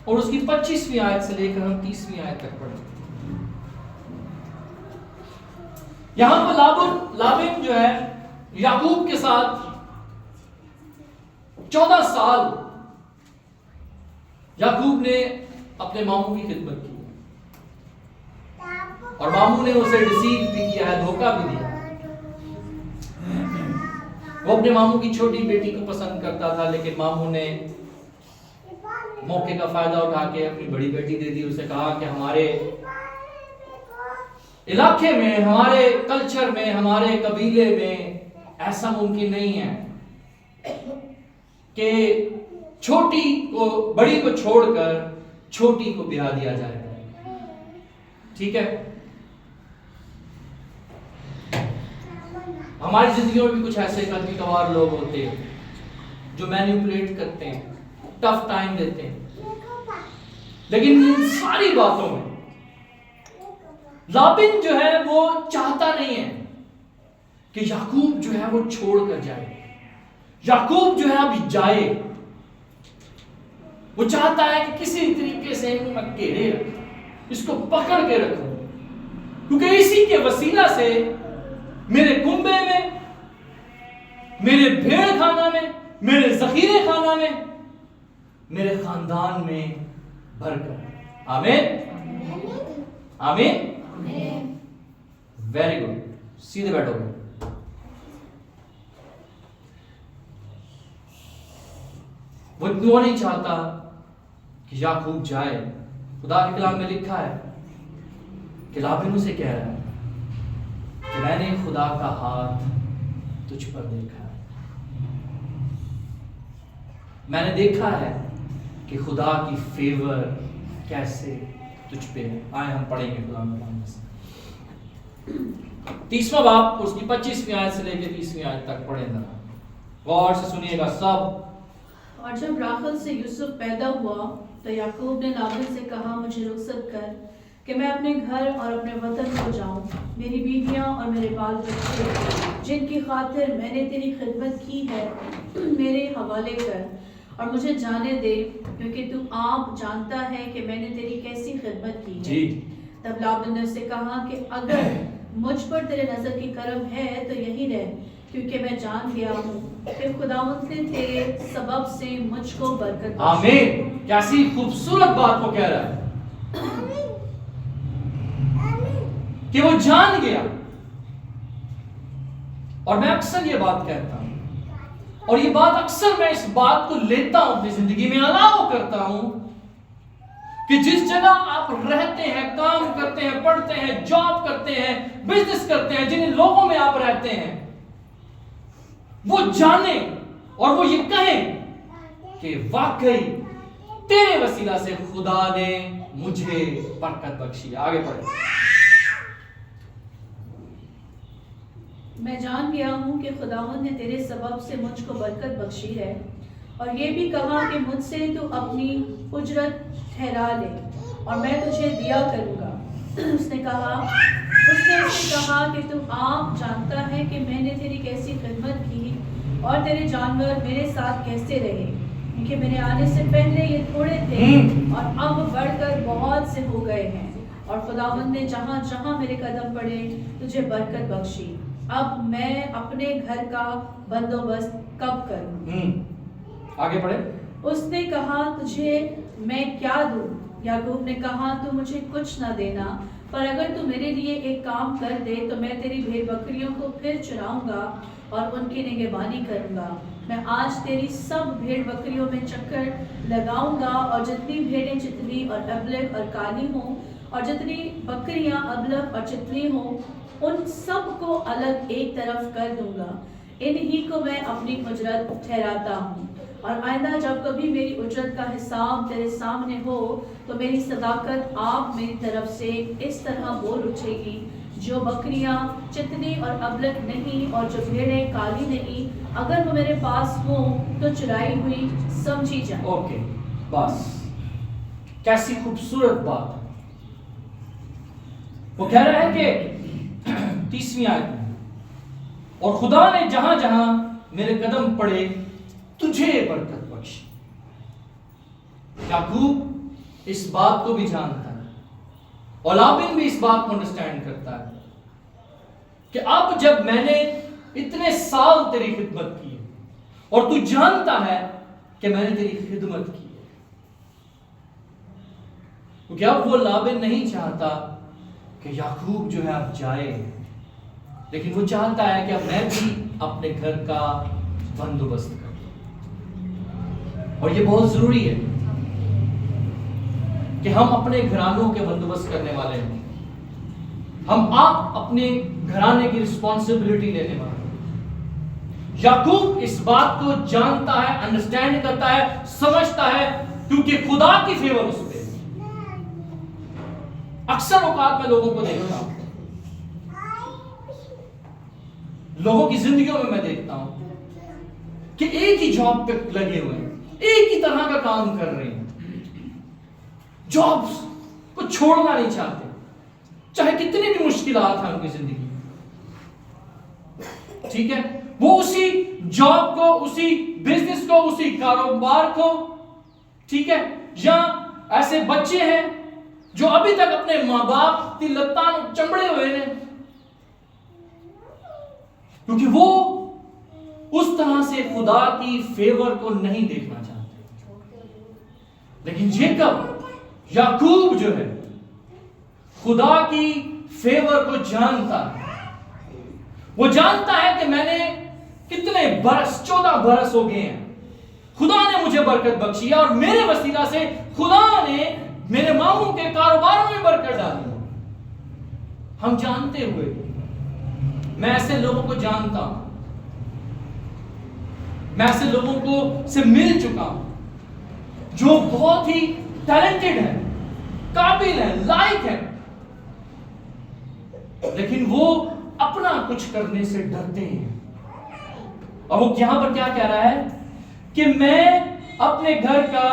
اور اس کی 25ویں آیت سے لے کر ہم 30ویں آیت تک پڑھیں. یہاں پر لابن جو ہے یعقوب کے ساتھ 14 سال یعقوب نے اپنے ماموں کی خدمت کی اور ماموں نے اسے ڈیسیو بھی کیا ہے, دھوکہ بھی دیا. وہ اپنے ماموں کی چھوٹی بیٹی کو پسند کرتا تھا, لیکن ماموں نے موقع کا فائدہ اٹھا کے اپنی بڑی بیٹی دے دی. اسے کہا کہ ہمارے علاقے میں, ہمارے کلچر میں, ہمارے قبیلے میں ایسا ممکن نہیں ہے کہ بڑی کو چھوڑ کر چھوٹی کو بیاہ دیا جائے. ٹھیک ہے, ہماری زندگیوں میں بھی کچھ ایسے کبھی کبھار لوگ ہوتے ہیں جو مینیپولیٹ کرتے ہیں, ٹف ٹائم دیتے ہیں, لیکن ان ساری باتوں میں لابن جو ہے وہ چاہتا نہیں ہے کہ یعقوب جو ہے وہ چھوڑ کر جائے. یعقوب جو ہے اب جائے, وہ چاہتا ہے کہ کسی طریقے سے میں گھیرے رکھوں, اس کو پکڑ کے رکھوں, کیونکہ اسی کے وسیلہ سے میرے کنبے میں, میرے بھیڑ خانہ میں, میرے ذخیرے خانہ میں, میرے خاندان میں برکت. آمین. آمین. Very good. سیدھے بیٹھو گے. وہ کیوں نہیں چاہتا کہ یعقوب جائے. خدا کے کلام میں لکھا ہے کہ لابن اسے کہہ رہا ہے کہ میں نے خدا کا ہاتھ تجھ پر دیکھا ہے, میں نے دیکھا ہے کہ خدا کی فیور کیسے تجھ پہ ہے. آئے ہم پڑھیں گے خدا کے کلام سے 30واں باب اس کی 25ویں آیت سے لے کے 30ویں آیت تک پڑھیں. ذرا غور سے سنیے گا سب. اور جب راحل سے یوسف پیدا ہوا تو یعقوب نے لابن سے کہا, مجھے رخصت کر کہ میں اپنے گھر اور اپنے وطن کو جاؤں. میری بیویاں اور میرے بال بچے جن کی خاطر میں نے تیری خدمت کی ہے میرے حوالے کر اور مجھے جانے دے, کیونکہ تو آپ جانتا ہے کہ میں نے تیری کیسی خدمت کی ہے. تب لابن نے اسے کہا کہ اگر مجھ پر تیرے نظر کی کرم ہے تو یہی رہ, کیونکہ میں جان گیا ہوں کہ خداوند نے تیرے سبب سے مجھ کو برکت بخشی. آمین. کیسی خوبصورت بات کو کہہ رہا ہے کہ وہ جان گیا. اور میں اکثر یہ بات کہتا ہوں, اور یہ بات اکثر میں اس بات کو لیتا ہوں اپنی زندگی میں, الاؤ کرتا ہوں کہ جس جگہ آپ رہتے ہیں, کام کرتے ہیں, پڑھتے ہیں, جاب کرتے ہیں, بزنس کرتے ہیں, جن لوگوں میں آپ رہتے ہیں, وہ جانیں اور وہ یہ کہیں کہ واقعی تیرے وسیلہ سے خدا نے مجھے برکت بخشی. آگے پڑھیں. میں جان گیا ہوں کہ خداوند نے تیرے سبب سے مجھ کو برکت بخشی ہے, اور یہ بھی کہا کہ مجھ سے تو اپنی اجرت ٹھہرا لے اور میں تجھے دیا کروں گا. اس نے کہا کہ تو آپ جانتا ہے کہ میں نے تیری کیسی خدمت کی اور تیرے جانور میرے ساتھ کیسے رہے, کیونکہ میرے آنے سے پہلے یہ تھوڑے تھے اور اب بڑھ کر بہت سے ہو گئے ہیں, اور خداوند نے جہاں جہاں میرے قدم پڑے تجھے برکت بخشی. اب میں اپنے گھر کا بندوبست کب کروں؟ آگے پڑھیں. اس نے کہا تجھے میں کیا دوں؟ یعقوب نے کہا تو مجھے کچھ نہ دینا, پر اگر تو میرے لیے ایک کام کر دے تو میں تیری بھیڑ بکریوں کو پھر چراؤں گا اور ان کی نگہبانی کروں گا. میں آج تیری سب بھیڑ بکریوں میں چکر لگاؤں گا اور جتنی بھیڑیں چتلی اور ابلگ اور کالی ہوں اور جتنی بکریاں ابلگ اور چتلی ہوں ان سب کو الگ ایک طرف کر دوں گا. انہی کو میں اپنی اجرت ٹھہراتا ہوں اور آئندہ جب کبھی میری اجرت کا حساب تیرے سامنے ہو تو میری صداقت آپ میری طرف سے اس طرح بول اٹھے گی. جو بکریاں چتنی اور ابلک نہیں اور جو بھیڑیں کالی نہیں اگر وہ میرے پاس ہوں تو چرائی ہوئی سمجھی جائے. اوکے بس کیسی خوبصورت بات ہے. وہ کہہ رہا ہے کہ 30ویں آیت میں اور خدا نے جہاں جہاں میرے قدم پڑے تجھے برکت بخشی. یعقوب اس بات کو بھی جانتا ہے اور لابن بھی اس بات کو انڈرسٹینڈ کرتا ہے کہ اب جب میں نے اتنے سال تیری خدمت کی اور تو جانتا ہے کہ میں نے تیری خدمت کی ہے. کیونکہ اب وہ لابن نہیں چاہتا کہ یعقوب جو ہے اب جائے لیکن وہ چاہتا ہے کہ اب میں بھی اپنے گھر کا بندوبست کروں. اور یہ بہت ضروری ہے کہ ہم اپنے گھرانوں کے بندوبست کرنے والے ہیں. ہم آپ اپنے گھرانے کی رسپانسبلٹی لینے والے ہیں. یعقوب اس بات کو جانتا ہے, انڈرسٹینڈ کرتا ہے, سمجھتا ہے کیونکہ خدا کی فیور اس پہ. اکثر اوقات میں لوگوں کو دیکھتا ہوں, لوگوں کی زندگیوں میں دیکھتا ہوں کہ ایک ہی جاب پہ لگے ہوئے ہیں, ایک ہی طرح کا کام کر رہے ہیں, جاب کو چھوڑنا نہیں چاہتے چاہے کتنی بھی مشکلات ہیں ان کی زندگی. ٹھیک ہے, وہ اسی جاب کو, اسی بزنس کو, اسی کاروبار کو, ٹھیک ہے, یا ایسے بچے ہیں جو ابھی تک اپنے ماں باپ کی لتان چمڑے ہوئے ہیں کیونکہ وہ اس طرح سے خدا کی فیور کو نہیں دیکھنا چاہتے. لیکن جیکب یعقوب جو ہے خدا کی فیور کو جانتا ہے. وہ جانتا ہے کہ میں نے کتنے برس, 14 برس ہو گئے ہیں, خدا نے مجھے برکت بخشی ہے اور میرے وسیلہ سے خدا نے میرے ماموں کے کاروبار میں برکت ڈالی. ہم جانتے ہوئے, میں ایسے لوگوں کو جانتا ہوں, میں ایسے لوگوں کو سے مل چکا ہوں جو بہت ہی ٹیلنٹڈ ہیں, قابل ہیں, لائق ہیں, لیکن وہ اپنا کچھ کرنے سے ڈرتے ہیں. اور وہ یہاں پر کیا کہہ رہا ہے کہ میں اپنے گھر کا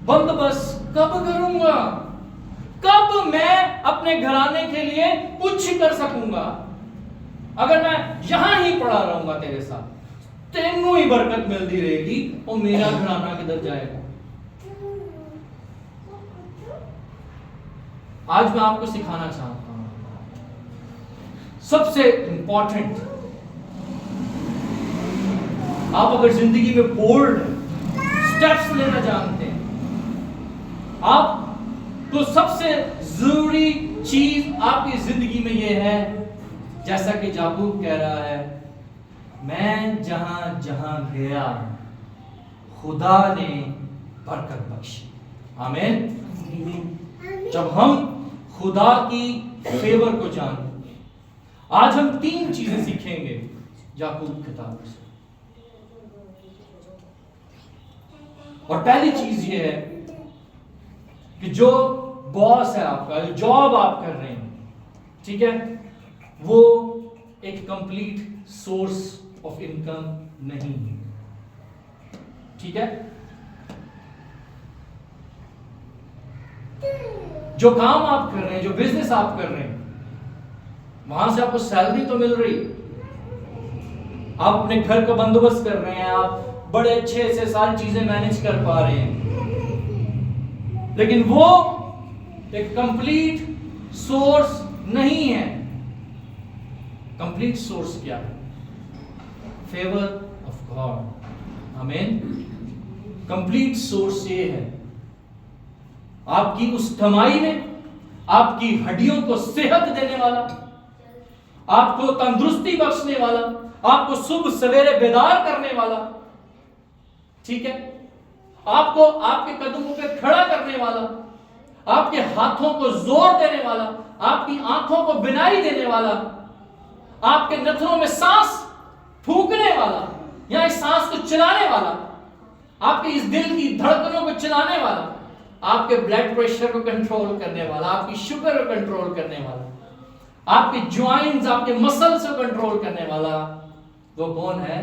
بندوبست کب کروں گا, کب میں اپنے گھرانے کے لیے کچھ کر سکوں گا. اگر میں یہاں ہی پڑا رہوں گا تیرے ساتھ تینوں ہی برکت ملتی رہے گی اور میرا گھرانہ کدھر جائے گا. آج میں آپ کو سکھانا چاہتا ہوں سب سے امپورٹنٹ, آپ اگر زندگی میں بولڈ سٹیپس لینا جانتے ہیں, آپ کو سب سے ضروری چیز آپ کی زندگی میں یہ ہے, جیسا کہ یعقوب کہہ رہا ہے, میں جہاں جہاں گیا خدا نے برکت بخشی. آمین. جب ہم خدا کی فیور کو جانتے, آج ہم 3 چیزیں سیکھیں گے یعقوب کتاب سے. اور پہلی چیز یہ ہے کہ جو باس ہے آپ کا, جو جاب آپ کر رہے ہیں, ٹھیک ہے, وہ ایک کمپلیٹ سورس آف انکم نہیں ہے. ٹھیک ہے, جو کام آپ کر رہے ہیں, جو بزنس آپ کر رہے ہیں, وہاں سے آپ کو سیلری تو مل رہی, آپ اپنے گھر کا بندوبست کر رہے ہیں, آپ بڑے اچھے سے ساری چیزیں مینج کر پا رہے ہیں, لیکن وہ ایک کمپلیٹ سورس نہیں ہے. کمپلیٹ سورس کیا ہے؟ Favour of God. آمین. کمپلیٹ سورس یہ ہے آپ کی اس کمائی میں, آپ کی ہڈیوں کو صحت دینے والا، آپ کو تندرستی بخشنے والا، آپ کو صبح سویرے بیدار کرنے والا، ٹھیک ہے، آپ کو آپ کے قدموں پہ کھڑا کرنے والا، آپ کے ہاتھوں کو زور دینے والا، آپ کی آنکھوں کو بینائی دینے والا، آپ کے نتھنوں میں سانس پھونکنے والا یا اس سانس کو چلانے والا، آپ کے اس دل کی دھڑکنوں کو چلانے والا، آپ کے بلڈ پریشر کو کنٹرول کرنے والا، آپ کی شوگر کو کنٹرول کرنے والا، آپ کے جوائنٹس، آپ کے مسلز کو کنٹرول کرنے والا، وہ کون ہے؟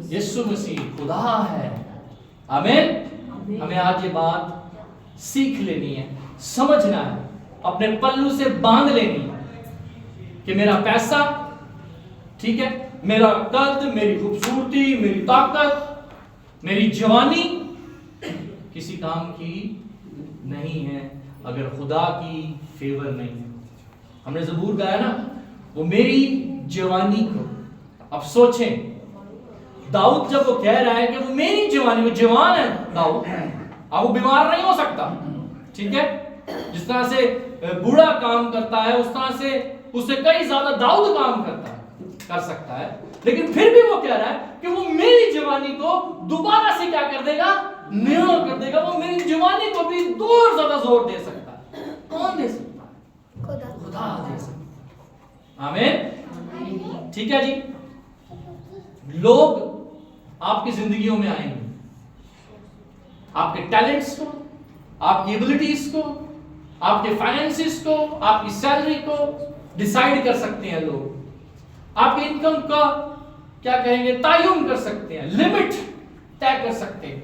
یسوع مسیح خدا ہے۔ آمین۔ ہمیں آج یہ بات سیکھ لینی ہے، سمجھنا ہے، اپنے پلو سے باندھ لینی ہے کہ میرا پیسہ، ٹھیک ہے، میرا قد، میری خوبصورتی، میری طاقت، میری جوانی کسی کام کی نہیں ہے اگر خدا کی فیور نہیں ہے۔ ہم نے زبور گایا نا، وہ میری جوانی کو، اب سوچیں داؤد جب وہ کہہ رہا ہے کہ وہ میری جوانی، وہ جوان ہے داؤد، اب وہ بیمار نہیں ہو سکتا، ٹھیک ہے، جس طرح سے بوڑھا کام کرتا ہے اس طرح سے اس سے کئی زیادہ داؤد کام کر سکتا ہے، لیکن پھر بھی وہ کہہ رہا ہے کہ وہ میری جوانی کو دوبارہ سے کیا کر دے گا؟ نیا کر دے گا۔ وہ میری جوانی کو بھی دور زیادہ زور دے سکتا ہے۔ کون دے سکتا ہے؟ خدا دے سکتا ہے۔ آمین، ٹھیک ہے جی۔ لوگ آپ کی زندگیوں میں آئیں گے، آپ کے ٹیلنٹس کو، آپ کی ایبلٹیز کو، آپ کے فائنینسز کو، آپ کی سیلری کو ڈیسائیڈ کر سکتے ہیں لوگ، آپ کے انکم کا کیا کہیں گے تعین کر سکتے ہیں، لمٹ طے کر سکتے ہیں،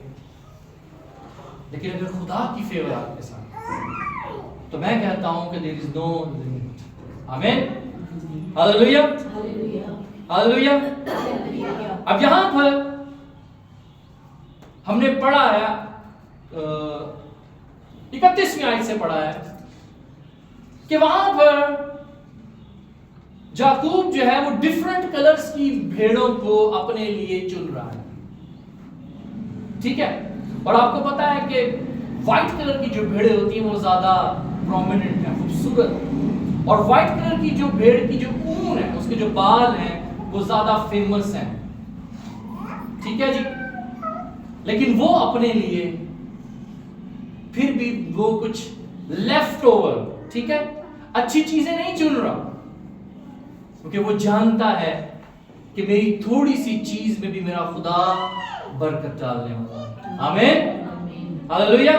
لیکن اگر خدا کی فیور آپ کے ساتھ، تو میں کہتا ہوں کہ there is no limit۔ آمین، ہاللویا، ہاللویا۔ اب یہاں پر ہم نے پڑھا ہے 31ویں آیت سے پڑھا ہے کہ وہاں پر یعقوب جو ہے وہ ڈیفرنٹ کلرز کی بھیڑوں کو اپنے لیے چن رہا ہے، ٹھیک ہے، اور آپ کو پتا ہے کہ وائٹ کلر کی جو بھیڑیں ہوتی ہیں وہ زیادہ پرومیننٹ ہیں، خوبصورت، اور وائٹ کلر کی جو بھیڑ کی جو اون ہے، اس کے جو بال ہیں وہ زیادہ فیمس ہیں، ٹھیک ہے جی، لیکن وہ اپنے لیے پھر بھی وہ کچھ لیفٹ اوور، ٹھیک ہے، اچھی چیزیں نہیں چن رہا، کیونکہ وہ جانتا ہے کہ میری تھوڑی سی چیز میں بھی میرا خدا برکت ڈالنے والا ہے۔ آمین، ہاللویا،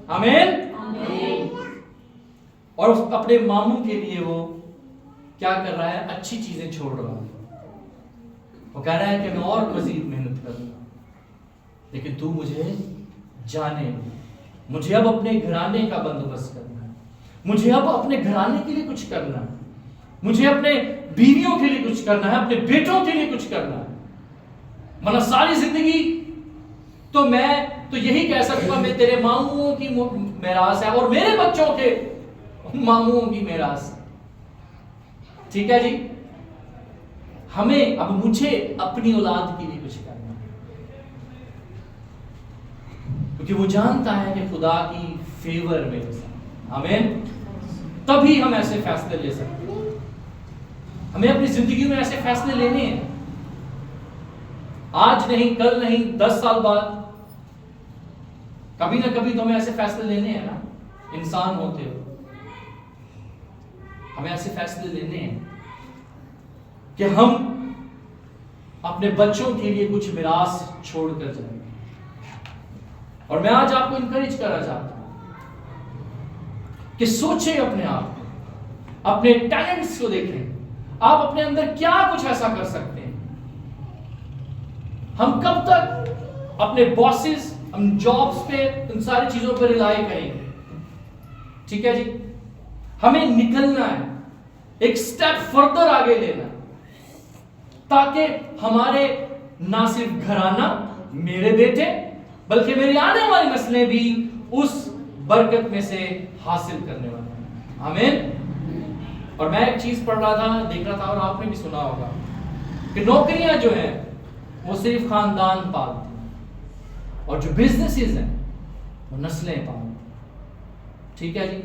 آمین۔ اور اپنے ماموں کے لیے وہ کیا کر رہا ہے؟ اچھی چیزیں چھوڑ رہا ہے، وہ کہہ رہا ہے کہ میں اور مزید محنت کروں گا، لیکن تو مجھے جانے، مجھے اب اپنے گھرانے کا بندوبست کرنا ہے، مجھے اب اپنے گھرانے کے لیے کچھ کرنا ہے، مجھے اپنے بیویوں کے لیے کچھ کرنا ہے، اپنے بیٹوں کے لیے کچھ کرنا ہے، ورنہ ساری زندگی تو میں تو یہی کہہ سکتا میں تیرے ماموں کی میراث ہے اور میرے بچوں کے ماموں کی میراث، ٹھیک ہے جی۔ ہمیں اب مجھے اپنی اولاد کے لیے کچھ کرنا ہے، کیونکہ وہ جانتا ہے کہ خدا کی فیور میں، آمین، تبھی ہم ایسے فیصلے لے سکتے ہیں۔ ہمیں اپنی زندگی میں ایسے فیصلے لینے ہیں، آج نہیں، کل نہیں، 10 سال بعد، کبھی نہ کبھی تو ہمیں ایسے فیصلے لینے ہیں نا، انسان ہوتے ہو، ہمیں ایسے فیصلے لینے ہیں کہ ہم اپنے بچوں کے لیے کچھ میراث چھوڑ کر جائیں۔ اور میں آج آپ کو انکریج کرنا چاہتا ہوں کہ سوچیں اپنے آپ کو، اپنے ٹیلنٹس کو دیکھیں، آپ اپنے اندر کیا کچھ ایسا کر سکتے ہیں۔ ہم کب تک اپنے باسز، ہم جابز پہ، ان ساری چیزوں پہ ریلائی کریں گے؟ ٹھیک ہے جی، ہمیں نکلنا ہے، ایک سٹیپ فردر آگے لینا، تاکہ ہمارے نہ صرف گھرانہ، میرے بیٹے، بلکہ میری آنے والی نسلیں بھی اس برکت میں سے حاصل کرنے والے ہیں۔ آمین۔ اور میں ایک چیز پڑھ رہا تھا، دیکھ رہا تھا، اور آپ نے بھی سنا ہوگا کہ نوکریاں جو ہیں وہ صرف خاندان پالتی ہیں، اور جو بزنسز ہیں وہ نسلیں پالتی ہیں۔ ٹھیک ہے جی،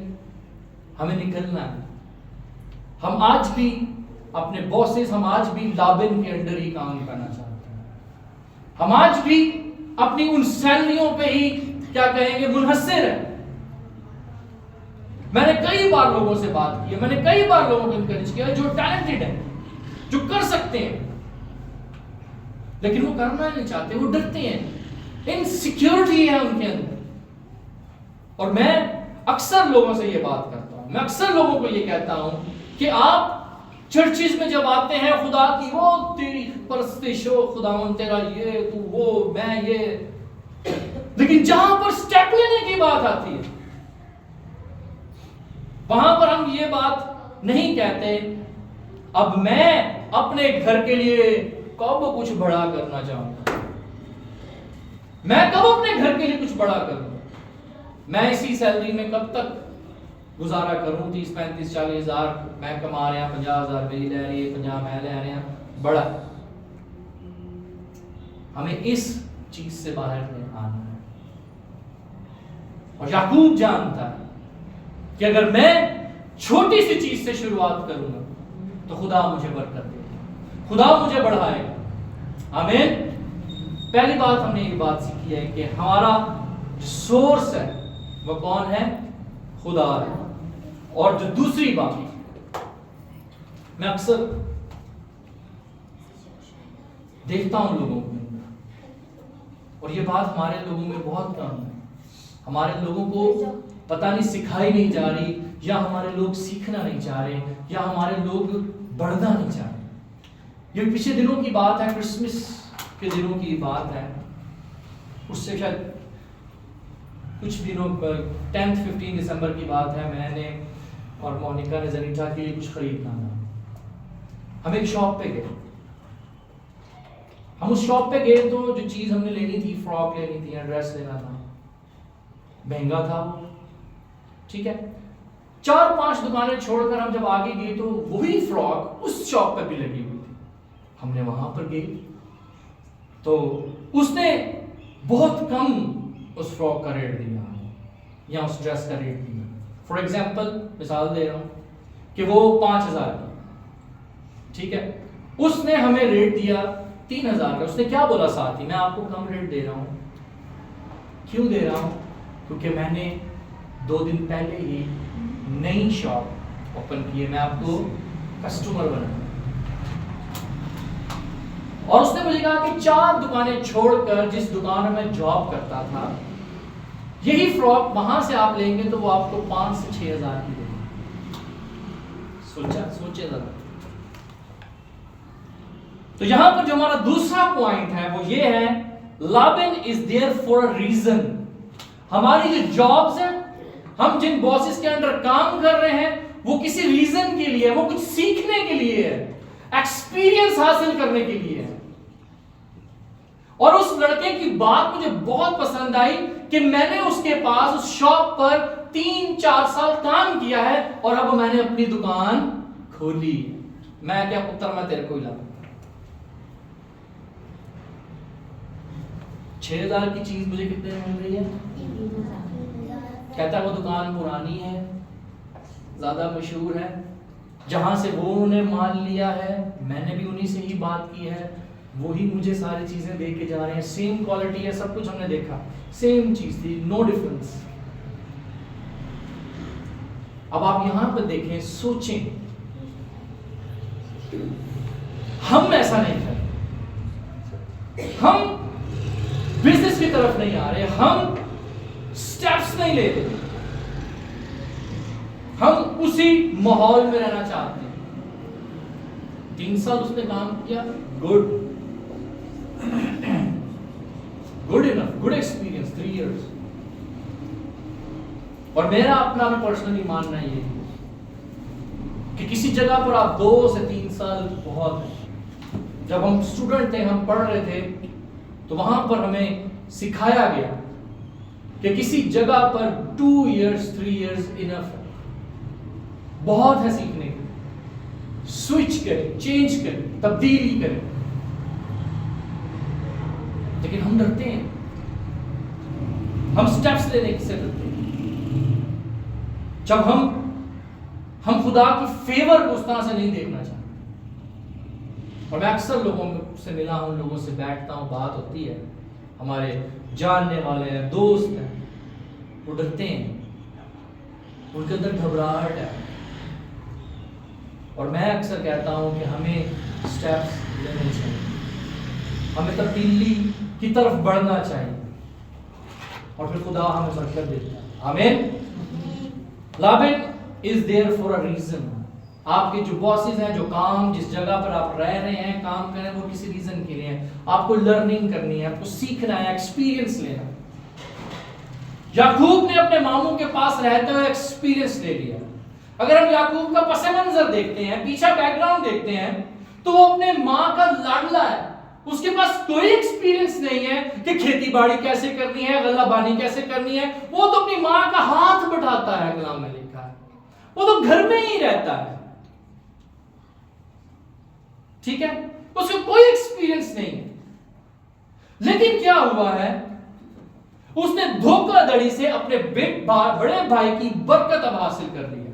ہمیں نکلنا ہے. ہم آج بھی اپنے باسز، ہم آج بھی لابن کے انڈر ہی کام کرنا چاہتے ہیں. ہم آج بھی اپنی ان سیلریوں پہ ہی کیا کہیں گے منحصر ہیں. میں نے کئی بار لوگوں سے بات کی ہے، میں نے کئی بار لوگوں کو انکریج کیا ہے جو ٹیلنٹڈ ہیں، جو کر سکتے ہیں، لیکن وہ کرنا نہیں چاہتے، وہ ڈرتے ہیں، انسیکیورٹی ہے ان کے اندر. اور میں اکثر لوگوں سے یہ بات کرتا ہوں، میں اکثر لوگوں کو یہ کہتا ہوں کہ آپ چرچز میں جب آتے ہیں خدا کی وہ تیری پرستش ہو، خداوند تیرا یہ، تو وہ، میں یہ، لیکن جہاں پر سٹیپ لینے کی بات آتی ہے وہاں پر ہم یہ بات نہیں کہتے اب میں اپنے گھر کے لیے کب کچھ بڑا کرنا چاہوں گا، میں کب اپنے گھر کے لیے کچھ بڑا کروں، میں اسی سیلری میں کب تک گزارا کروں، 30 35 40 ہزار میں کما رہا، 50 ہزار میری لے رہی ہے، 50 میں لے رہے ہیں، بڑا. ہمیں اس چیز سے باہر آنا ہے. اور یعقوب جانتا ہے کہ اگر میں چھوٹی سی چیز سے شروعات کروں گا تو خدا مجھے برکت دے گا، خدا مجھے بڑھائے گا. آمین. پہلی بات ہم نے یہ بات سیکھی ہے کہ ہمارا سورس ہے وہ کون ہے؟ خدا ہے. اور جو دوسری بات میں اکثر دیکھتا ہوں لوگوں کو، اور یہ بات ہمارے لوگوں میں بہت کم ہے، ہمارے لوگوں کو پتہ نہیں سکھائی نہیں جا رہی، یا ہمارے لوگ سیکھنا نہیں چاہ رہے، یا ہمارے لوگ بڑھنا نہیں چاہ رہے. یہ پچھلے دنوں کی بات ہے، کرسمس کے دنوں کی بات ہے، اس سے شاید کچھ دنوں 10-15 دسمبر کی بات ہے. میں نے اور مونیکا نے زنیٹا کے لیے کچھ خریدنا تھا. ہم ایک شاپ پہ گئے، ہم اس شاپ پہ گئے تو جو چیز ہم نے لینی تھی، فراک لینی تھی یا ڈریس لینا تھا، مہنگا تھا. ٹھیک ہے، 4-5 دکانیں چھوڑ کر ہم جب آگے گئے تو وہی فراک اس شاپ پہ بھی لگی ہوئی تھی. ہم نے وہاں پر گئے تو اس نے بہت کم اس فراک کا ریٹ دیا یا اس ڈریس کا ریٹ دیا. فار ایگزامپل مثال دے رہا ہوں کہ وہ 5000 کی، ٹھیک ہے، اس نے ہمیں ریٹ دیا 3000 کا. اس نے کیا بولا ساتھ ہی، میں آپ کو کم ریٹ دے رہا ہوں. کیوں دے رہا ہوں؟ کیونکہ میں نے 2 دن پہلے ہی نئی شاپ اوپن کی ہے، میں آپ کو کسٹمر بنا. اور اس نے مجھے کہا کہ 4 دکانیں چھوڑ کر جس دکان میں جاب کرتا تھا، یہی فراک وہاں سے آپ لیں گے تو وہ آپ کو 5 سے 6 ہزار کی دے گا. سوچے ذرا. تو یہاں پر جو ہمارا دوسرا پوائنٹ ہے وہ یہ ہے، لابن is there for a reason. ہماری جو جابز ہیں، ہم جن باسز کے انڈر کام کر رہے ہیں، وہ کسی ریزن کے لیے، وہ کچھ سیکھنے کے لیے ہے، ایکسپیرینس حاصل کرنے کے لیے ہے. اور اس لڑکے کی بات مجھے بہت پسند آئی کہ میں نے اس کے پاس اس شاپ پر 3-4 سال کام کیا ہے اور اب میں نے اپنی دکان کھولی. میں کیا پتر، میں تیرے کو ہی لاؤں. 6000 کی چیز مجھے کتنے میں مل رہی ہے؟ کہتا ہے وہ دکان پرانی ہے، زیادہ مشہور ہے، جہاں سے وہ انہوں نے مال لیا ہے میں نے بھی انہی سے ہی بات کی ہے، وہی مجھے ساری چیزیں دے کے جا رہے ہیں، سیم کوالٹی ہے، سب کچھ ہم نے دیکھا، سیم چیز تھی، نو ڈیفرنس. اب آپ یہاں پہ دیکھیں، سوچیں، ہم ایسا نہیں کرتے، ہم بزنس کی طرف نہیں آ رہے، ہم سٹیپس نہیں لے رہے، ہم اسی ماحول میں رہنا چاہتے ہیں. 3 سال اس نے کام کیا، good enough, good experience. 3 years. اور میرا اپنا بھی پرسنلی ماننا یہ ہے کہ کسی جگہ پر آپ 2 سے 3 سال بہت ہے. جب ہم اسٹوڈنٹ تھے، ہم پڑھ رہے تھے، تو وہاں پر ہمیں سکھایا گیا کہ کسی جگہ پر 2 ایئرس 3 ایئرس انف ہے، بہت ہے سیکھنے کے. سوئچ کریں، چینج کریں، تبدیلی کریں. لیکن ہم ڈرتے ہیں، ہم سٹیپس لینے سے ڈرتے ہیں. جب ہم خدا کی فیور کو اس طرح سے نہیں دیکھنا چاہتے. اور میں اکثر لوگوں سے ملا ہوں, لوگوں سے بیٹھتا ہوں, بات ہوتی ہے, ہمارے جاننے والے ہیں, دوست ہیں, وہ ڈرتے ہیں, ان کے اندر گھبراہٹ ہے. اور میں اکثر کہتا ہوں کہ ہمیں سٹیپس لینے چاہیے, ہمیں تبدیلی کی طرف بڑھنا چاہیے, اور پھر خدا ہمیں برکت دیتا ہے. آمین. لابن is there for a reason. آپ کے جو باسز ہیں, جو کام جس جگہ پر آپ رہ رہے ہیں, کام کریں, وہ کسی ریزن کے لیے ہیں. آپ کو لرننگ کرنی ہے, آپ کو سیکھنا ہے, ایکسپیرینس لینا. یعقوب نے اپنے ماموں کے پاس رہتے ہوئے ایکسپیرینس لے لیا. اگر ہم یعقوب کا پس منظر دیکھتے ہیں, پیچھے بیک گراؤنڈ دیکھتے ہیں, تو وہ اپنے ماں کا لاڈلا ہے. اس کے پاس کوئی ایکسپیرینس نہیں ہے کہ کھیتی باڑی کیسے کرنی ہے, غلہ بانی کیسے کرنی ہے. وہ تو اپنی ماں کا ہاتھ بٹھاتا ہے, کلام میں لکھا ہے. وہ تو گھر میں ہی رہتا ہے, ٹھیک ہے, اس کو کوئی ایکسپیرینس نہیں ہے. لیکن کیا ہوا ہے, اس نے دھوکہ دڑی سے اپنے بڑے بھائی کی برکت اب حاصل کر لیا.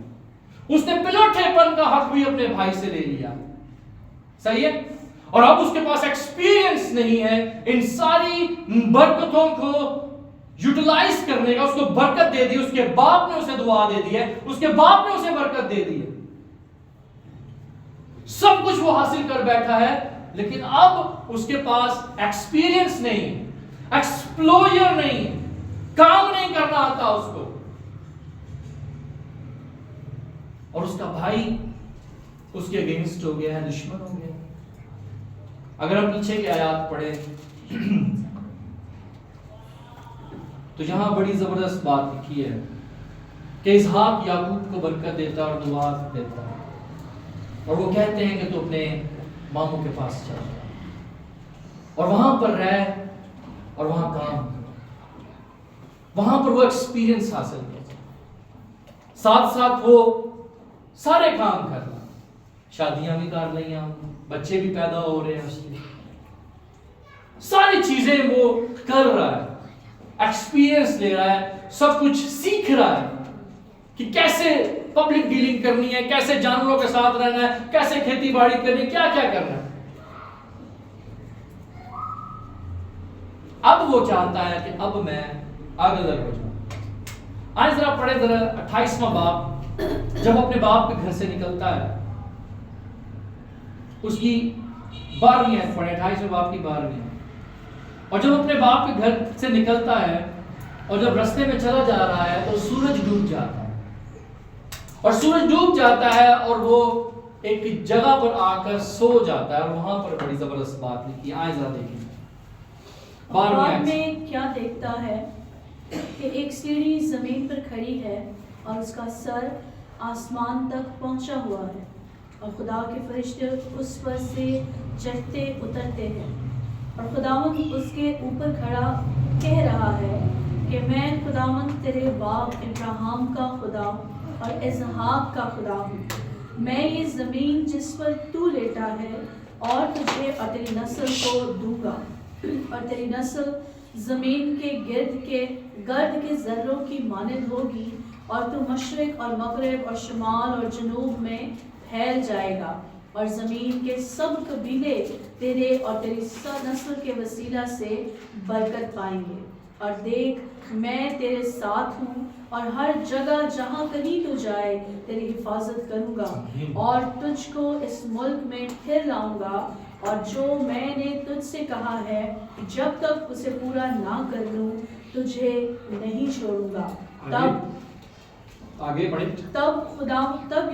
اس نے پلوٹھے پن کا حق بھی اپنے بھائی سے لے لیا. صحیح ہے. اور اب اس کے پاس ایکسپیرینس نہیں ہے ان ساری برکتوں کو یوٹیلائز کرنے کا. اس کو برکت دے دی, اس کے باپ نے اسے دعا دے دی ہے, اس کے باپ نے اسے برکت دے دی ہے, سب کچھ وہ حاصل کر بیٹھا ہے, لیکن اب اس کے پاس ایکسپیرینس نہیں, ایکسپلوئر نہیں, کام نہیں کرنا آتا اس کو. اور اس کا بھائی اس کے اگینسٹ ہو گیا ہے, دشمن ہو گیا. اگر ہم پیچھے کی آیات پڑھیں تو یہاں بڑی زبردست بات لکھی ہے کہ اسحاق یعقوب کو برکت دیتا اور دعا دیتا ہے, اور وہ کہتے ہیں کہ تو اپنے ماموں کے پاس چل جا اور وہاں پر رہ اور وہاں کام کر. وہاں پر وہ ایکسپیرینس حاصل کر, ساتھ ساتھ وہ سارے کام کرنا, شادیاں بھی کر لیں, بچے بھی پیدا ہو رہے ہیں, اس لیے ساری چیزیں وہ کر رہا ہے, ایکسپیرینس لے رہا ہے, سب کچھ سیکھ رہا ہے کہ کیسے پبلک ڈیلنگ کرنی ہے, کیسے جانوروں کے ساتھ رہنا ہے, کیسے کھیتی باڑی کرنی ہے, کیا کیا کرنا ہے. اب وہ چاہتا ہے کہ اب میں آگے در ہو جاؤں. آج ذرا پڑھے ذرا 28واں باب. جب اپنے باپ کے گھر سے نکلتا ہے, اس کی 12ویں آیت پڑھے, 28ویں باب کی 12ویں. اور جب اپنے باپ کے گھر سے نکلتا ہے اور جب رستے میں چلا جا رہا ہے تو سورج ڈوب جاتا ہے, اور سورج ڈوب جاتا ہے اور وہ ایک جگہ پر آ کر سو جاتا ہے. اور وہاں پر بڑی زبردست بات لکھی, آئے ذرا دیکھیں. بعد میں کیا دیکھتا ہے کہ ایک سیڑھی زمین پر کھڑی ہے اور اس کا سر آسمان تک پہنچا ہوا ہے, اور خدا کے فرشتے اس پر سے چڑھتے اترتے ہیں, اور خداوند اس کے اوپر کھڑا کہہ رہا ہے کہ میں خداوند تیرے باپ ابراہیم کا خدا اور اسحاق کا خدا ہوں. میں یہ زمین جس پر تو لیٹا ہے اور تجھے اور تیری نسل کو دوں گا, اور تیری نسل زمین کے گرد کے ذروں کی مانند ہوگی, اور تو مشرق اور مغرب اور شمال اور جنوب میں پھیل جائے گا, اور زمین کے سب قبیلے تیرے اور تیری نسل کے وسیلہ سے برکت پائیں گے. اور دیکھ میں تیرے ساتھ ہوں, اور ہر جگہ جہاں کہیں تو جائے تیری حفاظت کروں گا, اور تجھ کو اس ملک میں پھر لاؤں گا, اور جو میں نے تجھ سے کہا ہے جب تک اسے پورا نہ کر لوں تجھے نہیں چھوڑوں گا. تب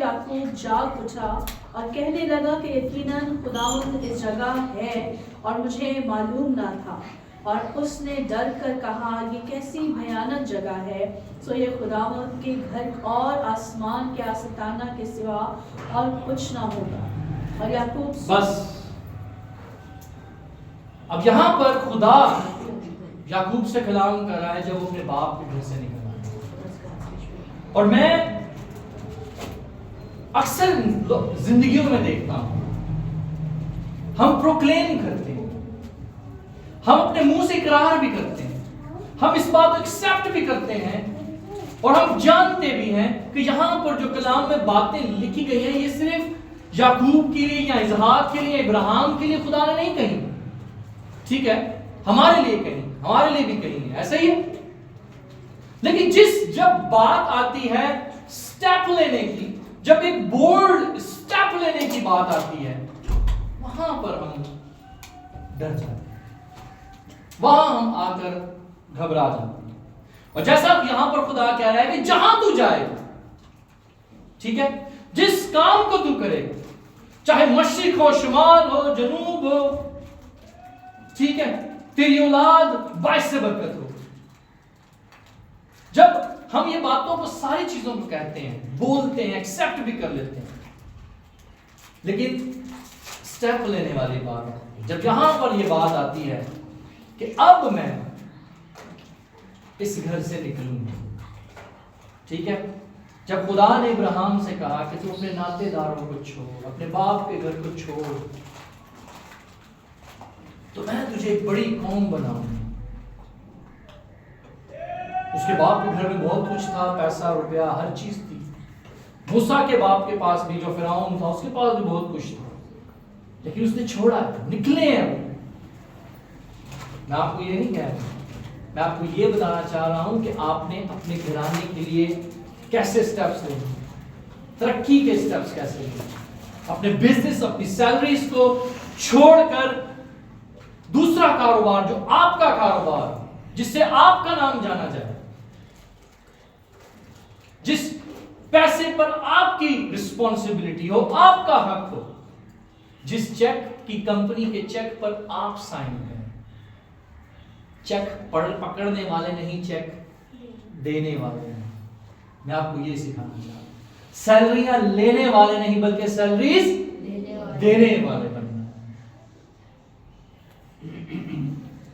یعقوب جاگ اٹھا اور کہنے لگا کہ یقیناً خداوند اس جگہ ہے اور مجھے معلوم نہ تھا. اور اس نے ڈر کر کہا یہ کیسی بھیانک جگہ ہے, سو یہ خداوند کے گھر اور آسمان کے آستانہ کے سوا اور کچھ نہ ہوگا. اور یعقوب بس اب یہاں پر خدا یعقوب سے کلام کر رہا ہے جب وہ اپنے باپ کے گھر سے نکلا. اور میں اکثر زندگیوں میں دیکھتا ہوں ہم پروکلیم کرتے ہیں, ہم اپنے منہ سے اقرار بھی کرتے ہیں, ہم اس بات کو ایکسیپٹ بھی کرتے ہیں اور ہم جانتے بھی ہیں کہ یہاں پر جو کلام میں باتیں لکھی گئی ہیں یہ صرف یعقوب کے لیے یا اسحاق کے لیے ابراہیم کے لیے خدا نے نہیں کہی، ٹھیک ہے، ہمارے لیے کہیں، ہمارے لیے بھی کہیں ہے، ایسا ہی ہے. لیکن جب بات آتی ہے سٹیپ لینے کی، جب ایک بولڈ سٹیپ لینے کی بات آتی ہے، وہاں پر ہم ڈر جاتے ہیں، وہاں ہم آ کر گھبرا جاتے ہیں. اور جیسا یہاں پر خدا کہہ رہا ہے کہ جہاں تو جائے، ٹھیک ہے، جس کام کو تو کرے، چاہے مشرق ہو، شمال ہو، جنوب ہو، ٹھیک ہے، تیری اولاد باعث برکت ہو. جب ہم یہ باتوں کو، ساری چیزوں کو کہتے ہیں، بولتے ہیں، ایکسپٹ بھی کر لیتے ہیں، لیکن سٹیپ لینے والی بات ہے. جب یہاں پر یہ بات آتی ہے کہ اب میں اس گھر سے نکلوں گا، ٹھیک ہے، جب خدا نے ابراہیم سے کہا کہ تو اپنے ناطے داروں کو چھوڑ، اپنے باپ کے گھر کو چھوڑ، تو میں تجھے ایک بڑی قوم بناؤں گا. اس کے باپ کے گھر میں بہت کچھ تھا، پیسہ روپیہ ہر چیز تھی. موسیٰ کے باپ کے پاس بھی، جو فرعون تھا، اس کے پاس بھی بہت کچھ تھا، لیکن اس نے چھوڑا ہے. نکلے ہیں. میں آپ کو یہ نہیں کہہ رہا، میں آپ کو یہ بتانا چاہ رہا ہوں کہ آپ نے اپنے گھرانے کے لیے کیسے سٹیپس لیں، ترقی کے سٹیپس کیسے لیں. اپنے بزنس، اپنی سیلریز کو چھوڑ کر دوسرا کاروبار، جو آپ کا کاروبار، جس سے آپ کا نام جانا جائے، جس پیسے پر آپ کی رسپانسبلٹی ہو، آپ کا حق ہو، جس چیک کی، کمپنی کے چیک پر آپ سائن کریں. چیک پکڑنے والے نہیں، چیک دینے والے ہیں. میں آپ کو یہ سکھانا چاہتا ہوں. سیلریاں لینے والے نہیں، بلکہ سیلریز دینے والے بننا ہے.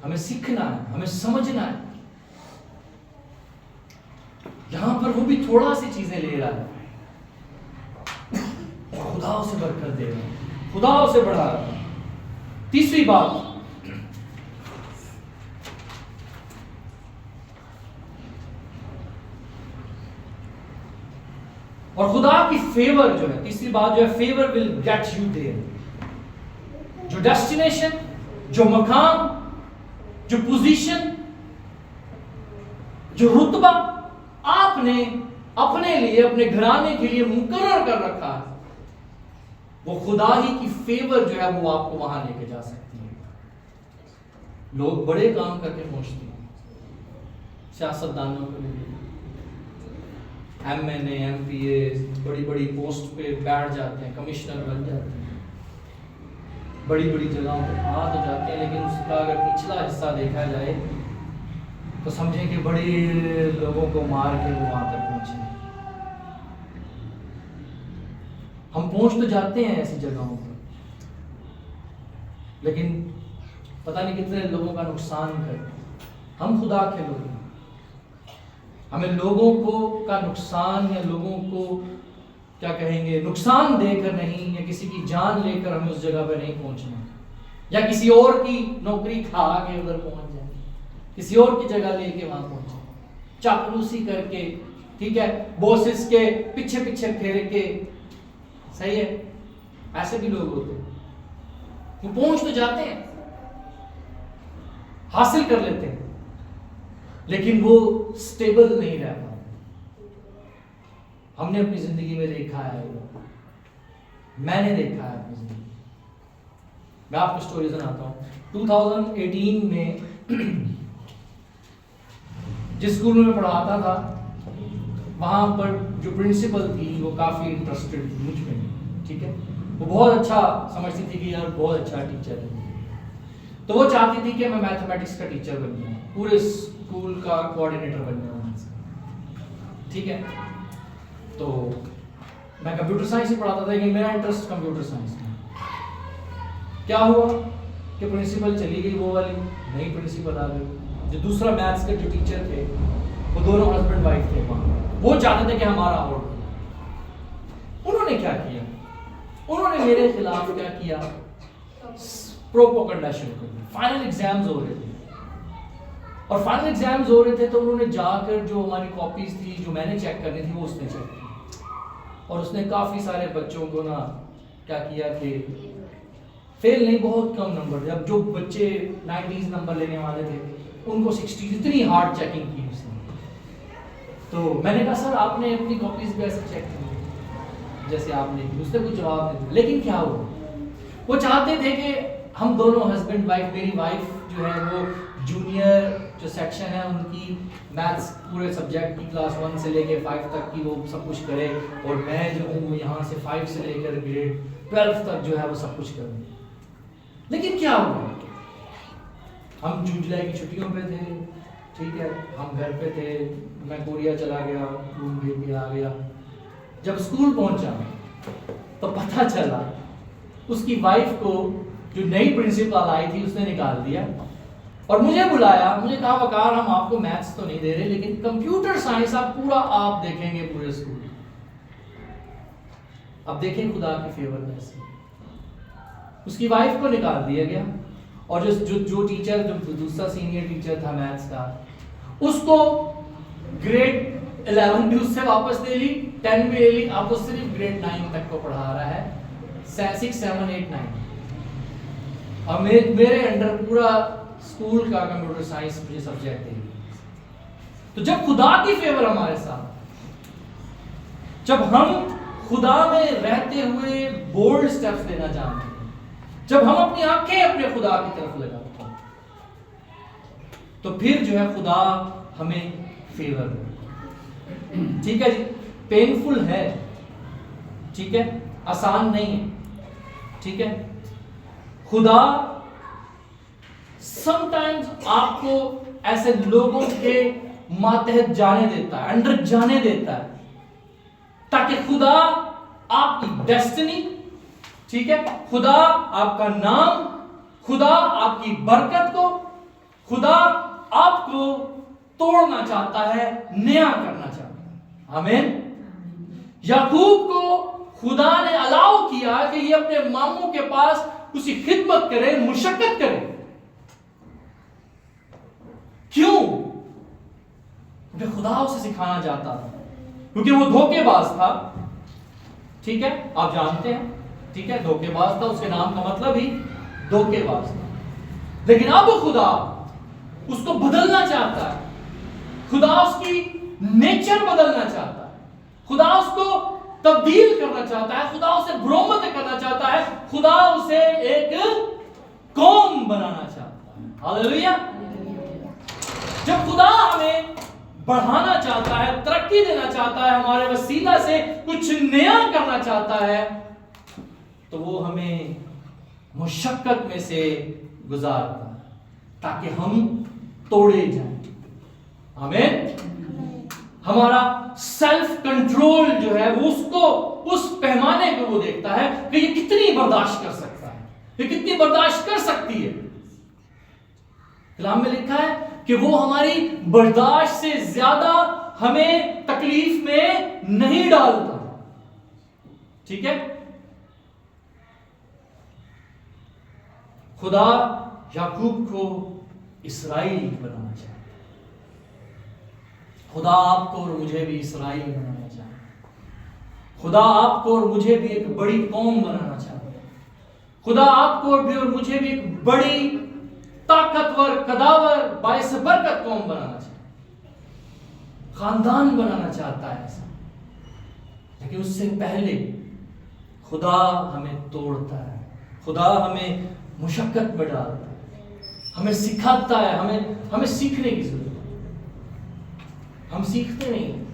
ہمیں سیکھنا ہے، ہمیں سمجھنا ہے. یہاں پر وہ بھی تھوڑا سی چیزیں لے رہا ہے، خدا اسے برکت دے رہا ہے، خدا اسے بڑھا رہا ہے. تیسری بات، اور خدا کی فیور جو ہے، تیسری بات جو ہے، favour will get you there. جو ڈیسٹینیشن، جو مقام، جو پوزیشن، جو رتبہ آپ نے اپنے لیے، اپنے گھرانے کے لیے مقرر کر رکھا ہے، وہ خدا ہی کی فیور جو ہے وہ آپ کو وہاں لے کے جا سکتی ہے. لوگ بڑے کام کر کے پہنچتے ہیں، سیاستدانوں کے لیے، ایم این اے، ایم پی اے، بڑی بڑی پوسٹ پہ بیٹھ جاتے ہیں، کمشنر بن جاتے ہیں، بڑی بڑی جگہوں پہ آ تو جاتے ہیں، لیکن اس کا اگر پچھلا حصہ دیکھا جائے تو سمجھیں کہ بڑے لوگوں کو مار کے وہ وہاں تک پہنچے. ہم پہنچ تو جاتے ہیں ایسی جگہوں پر، لیکن پتہ نہیں کتنے لوگوں کا نقصان کرتے ہیں. ہم خدا کے لوگ ہیں، ہمیں لوگوں کو کا نقصان، یا لوگوں کو کیا کہیں گے، نقصان دے کر نہیں، یا کسی کی جان لے کر ہمیں اس جگہ پہ نہیں پہنچنا، یا کسی اور کی نوکری کھا کے ادھر پہنچ جائیں، کسی اور کی جگہ لے کے وہاں پہنچیں، چاپلوسی کر کے، ٹھیک ہے، بوسز کے پیچھے پیچھے پھیر کے. صحیح ہے، ایسے بھی لوگ ہوتے ہیں. وہ پہنچ تو جاتے ہیں، حاصل کر لیتے ہیں، لیکن وہ سٹیبل نہیں رہ پاتے. ہم نے اپنی زندگی میں دیکھا ہے، میں نے دیکھا ہے اپنی زندگی. میں آپ کو سٹوری سناتا ہوں. 2018 میں جس اسکول میں پڑھاتا تھا، وہاں پر جو پرنسپل تھی وہ کافی انٹرسٹڈ تھی مجھ میں، ٹھیک ہے، وہ بہت اچھا سمجھتی تھی کہ یار بہت اچھا ٹیچر ہے. تو وہ چاہتی تھی کہ میں میتھمیٹکس کا ٹیچر بن جاؤں، پورے اسکول کا کوآرڈینیٹر بن جاؤں، ٹھیک ہے. تو میں کمپیوٹر سائنس ہی پڑھاتا تھا، لیکن میرا انٹرسٹ کمپیوٹر سائنس میں. کیا ہوا کہ پرنسپل چلی گئی، وہ والی نئی پرنسپل آ گئی. جو دوسرا میتھس کے جو ٹیچر تھے، وہ دونوں ہسبینڈ وائف تھے وہاں. وہ چاہتے تھے کہ ہمارا اور انہوں نے کیا کیا، انہوں نے میرے خلاف کیا کیا، پروپوگنڈا شروع کر دیا. فائنل ایگزامز ہو رہے تھے، اور فائنل ایگزامز ہو رہے تھے تو انہوں نے جا کر جو ہماری کاپیز تھی جو میں نے چیک کرنی تھی وہ اس نے چیک کی، اور اس نے کافی سارے بچوں کو نا کیا کیا کہ فیل نہیں، بہت کم نمبر تھے. اب جو بچے 90s نمبر لینے والے تھے ان کو 60، اتنی ہارڈ چیکنگ کی اس نے. تو میں نے کہا سر آپ نے اپنی کاپیز بھی ایسے چیک کی جیسے آپ نے کی. اس نے کوئی جواب نہیں دیا. لیکن کیا ہوا، وہ چاہتے تھے کہ ہم دونوں ہسبینڈ وائف، میری وائف جو ہے وہ جونیئر جو سیکشن ہے ان کی میتھس پورے سبجیکٹ کی کلاس 1 سے لے کے 5 تک کی وہ سب کچھ کرے، اور میں جو ہوں وہ یہاں سے 5 سے لے کر گریڈ 12 تک جو ہے وہ سب کچھ کروں. لیکن کیا ہوا، ہم جون جولائی کی چھٹیوں پہ تھے، ٹھیک ہے، ہم گھر پہ تھے، میں کوریا چلا گیا، روم بھیج کے آ گیا. جب اسکول پہنچا تو پتہ چلا اس کی وائف کو جو نئی پرنسپل آئی تھی اس نے نکال دیا اور مجھے بلایا. مجھے کہا وقار ہم آپ کو میتھس تو نہیں دے رہے لیکن کمپیوٹر سائنس آپ پورا آپ دیکھیں گے پورے اسکول. اب دیکھیں خدا کی فیور میں سے اس کی وائف کو نکال دیا گیا، اور جو ٹیچر جو دوسرا سینئر ٹیچر تھا میتھس کا اس کو گریڈ 11 بھی اس سے واپس لے لی، 10 بھی لے لی. اب وہ صرف گریڈ 9 تک کو پڑھا رہا ہے، 6 7 8 9. اور میرے انڈر پورا اسکول کا کمپیوٹر سائنس مجھے سبجیکٹ ہے. تو جب خدا کی فیور ہمارے ساتھ، جب ہم خدا میں رہتے ہوئے بولڈ سٹیپس لینا جانتے ہیں، جب ہم اپنی آنکھیں اپنے خدا کی طرف لگاتے ہیں، تو پھر جو ہے خدا ہمیں فیور دے. ٹھیک ہے جی، پینفل ہے، ٹھیک ہے، آسان نہیں ہے، ٹھیک ہے. خدا سم ٹائمز آپ کو ایسے لوگوں کے ماتحت جانے دیتا ہے، انڈر جانے دیتا ہے، تاکہ خدا آپ کی ڈیسٹنی، ٹھیک ہے، خدا آپ کا نام، خدا آپ کی برکت کو، خدا آپ کو توڑنا چاہتا ہے، نیا کرنا چاہتا ہے. آمین. یعقوب کو خدا نے الاؤ کیا کہ یہ اپنے ماموں کے پاس اس کی خدمت کرے، مشقت کرے. کیوں؟ کیونکہ خدا اسے سکھانا چاہتا تھا، کیونکہ وہ دھوکے باز تھا. ٹھیک ہے، آپ جانتے ہیں، ٹھیک ہے، دھوکے باز تھا، اس کے نام کا مطلب ہی دھوکے باز تھا. لیکن اب خدا اس کو بدلنا چاہتا ہے، خدا اس کی نیچر بدلنا چاہتا ہے، خدا اس کو تبدیل کرنا چاہتا ہے، خدا اسے برومت کرنا چاہتا ہے، خدا اسے ایک قوم بنانا چاہتا ہے. ہاللیلویہ. جب خدا ہمیں بڑھانا چاہتا ہے، ترقی دینا چاہتا ہے، ہمارے وسیلہ سے کچھ نیا کرنا چاہتا ہے، تو وہ ہمیں مشقت میں سے گزارتا ہے تاکہ ہم توڑے جائیں. آمین. ہمارا سیلف کنٹرول جو ہے وہ اس کو اس پیمانے کو وہ دیکھتا ہے کہ یہ کتنی برداشت کر سکتا ہے، یہ کتنی برداشت کر سکتی ہے. کلام میں لکھا ہے کہ وہ ہماری برداشت سے زیادہ ہمیں تکلیف میں نہیں ڈالتا. ٹھیک ہے. خدا یعقوب کو اسرائیل بنانا چاہتا ہے. خدا آپ کو اور مجھے بھی اسرائیل بنانا چاہتا ہے. خدا آپ کو اور مجھے بھی ایک بڑی قوم بنانا چاہتا ہے. خدا آپ کو اور مجھے بھی ایک بڑی طاقتور، قداور، باعث برکت قوم بنانا چاہتا ہے، خاندان بنانا چاہتا ہے ایسا. لیکن اس سے پہلے خدا ہمیں توڑتا ہے، خدا ہمیں مشقت میں ڈالتا ہے، ہمیں سکھاتا ہے. ہمیں سیکھنے کی ضرورت ہے. ہم سیکھتے نہیں،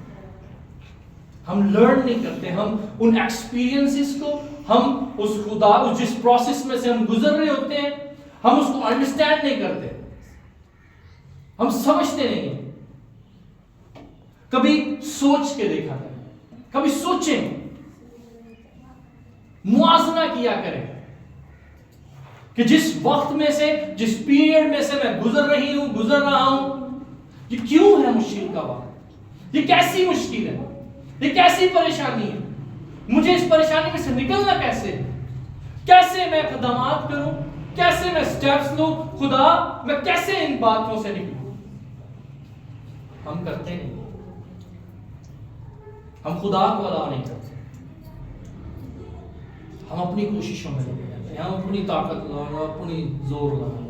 ہم لرن نہیں کرتے. ہم ان ایکسپیرینسز کو، ہم اس خدا اس جس پروسیس میں سے ہم گزر رہے ہوتے ہیں، ہم اس کو انڈرسٹینڈ نہیں کرتے، ہم سمجھتے نہیں. کبھی سوچ کے دیکھا کریں، کبھی سوچیں، موازنہ کیا کریں کہ جس وقت میں سے، جس پیریڈ میں سے میں گزر رہا ہوں، یہ کیوں ہے مشکل کا وقت، یہ کیسی مشکل ہے، یہ کیسی پریشانی ہے، مجھے اس پریشانی میں سے نکلنا کیسے میں اقدامات کروں، کیسے میں سٹیپس لوں، خدا میں کیسے ان باتوں سے نکلوں. ہم کرتے نہیں. ہم خدا کو ادا نہیں کرتے. ہم اپنی کوششوں میں لگے رہتے ہیں, ہم اپنی طاقت لگانا, اپنی زور لگانا.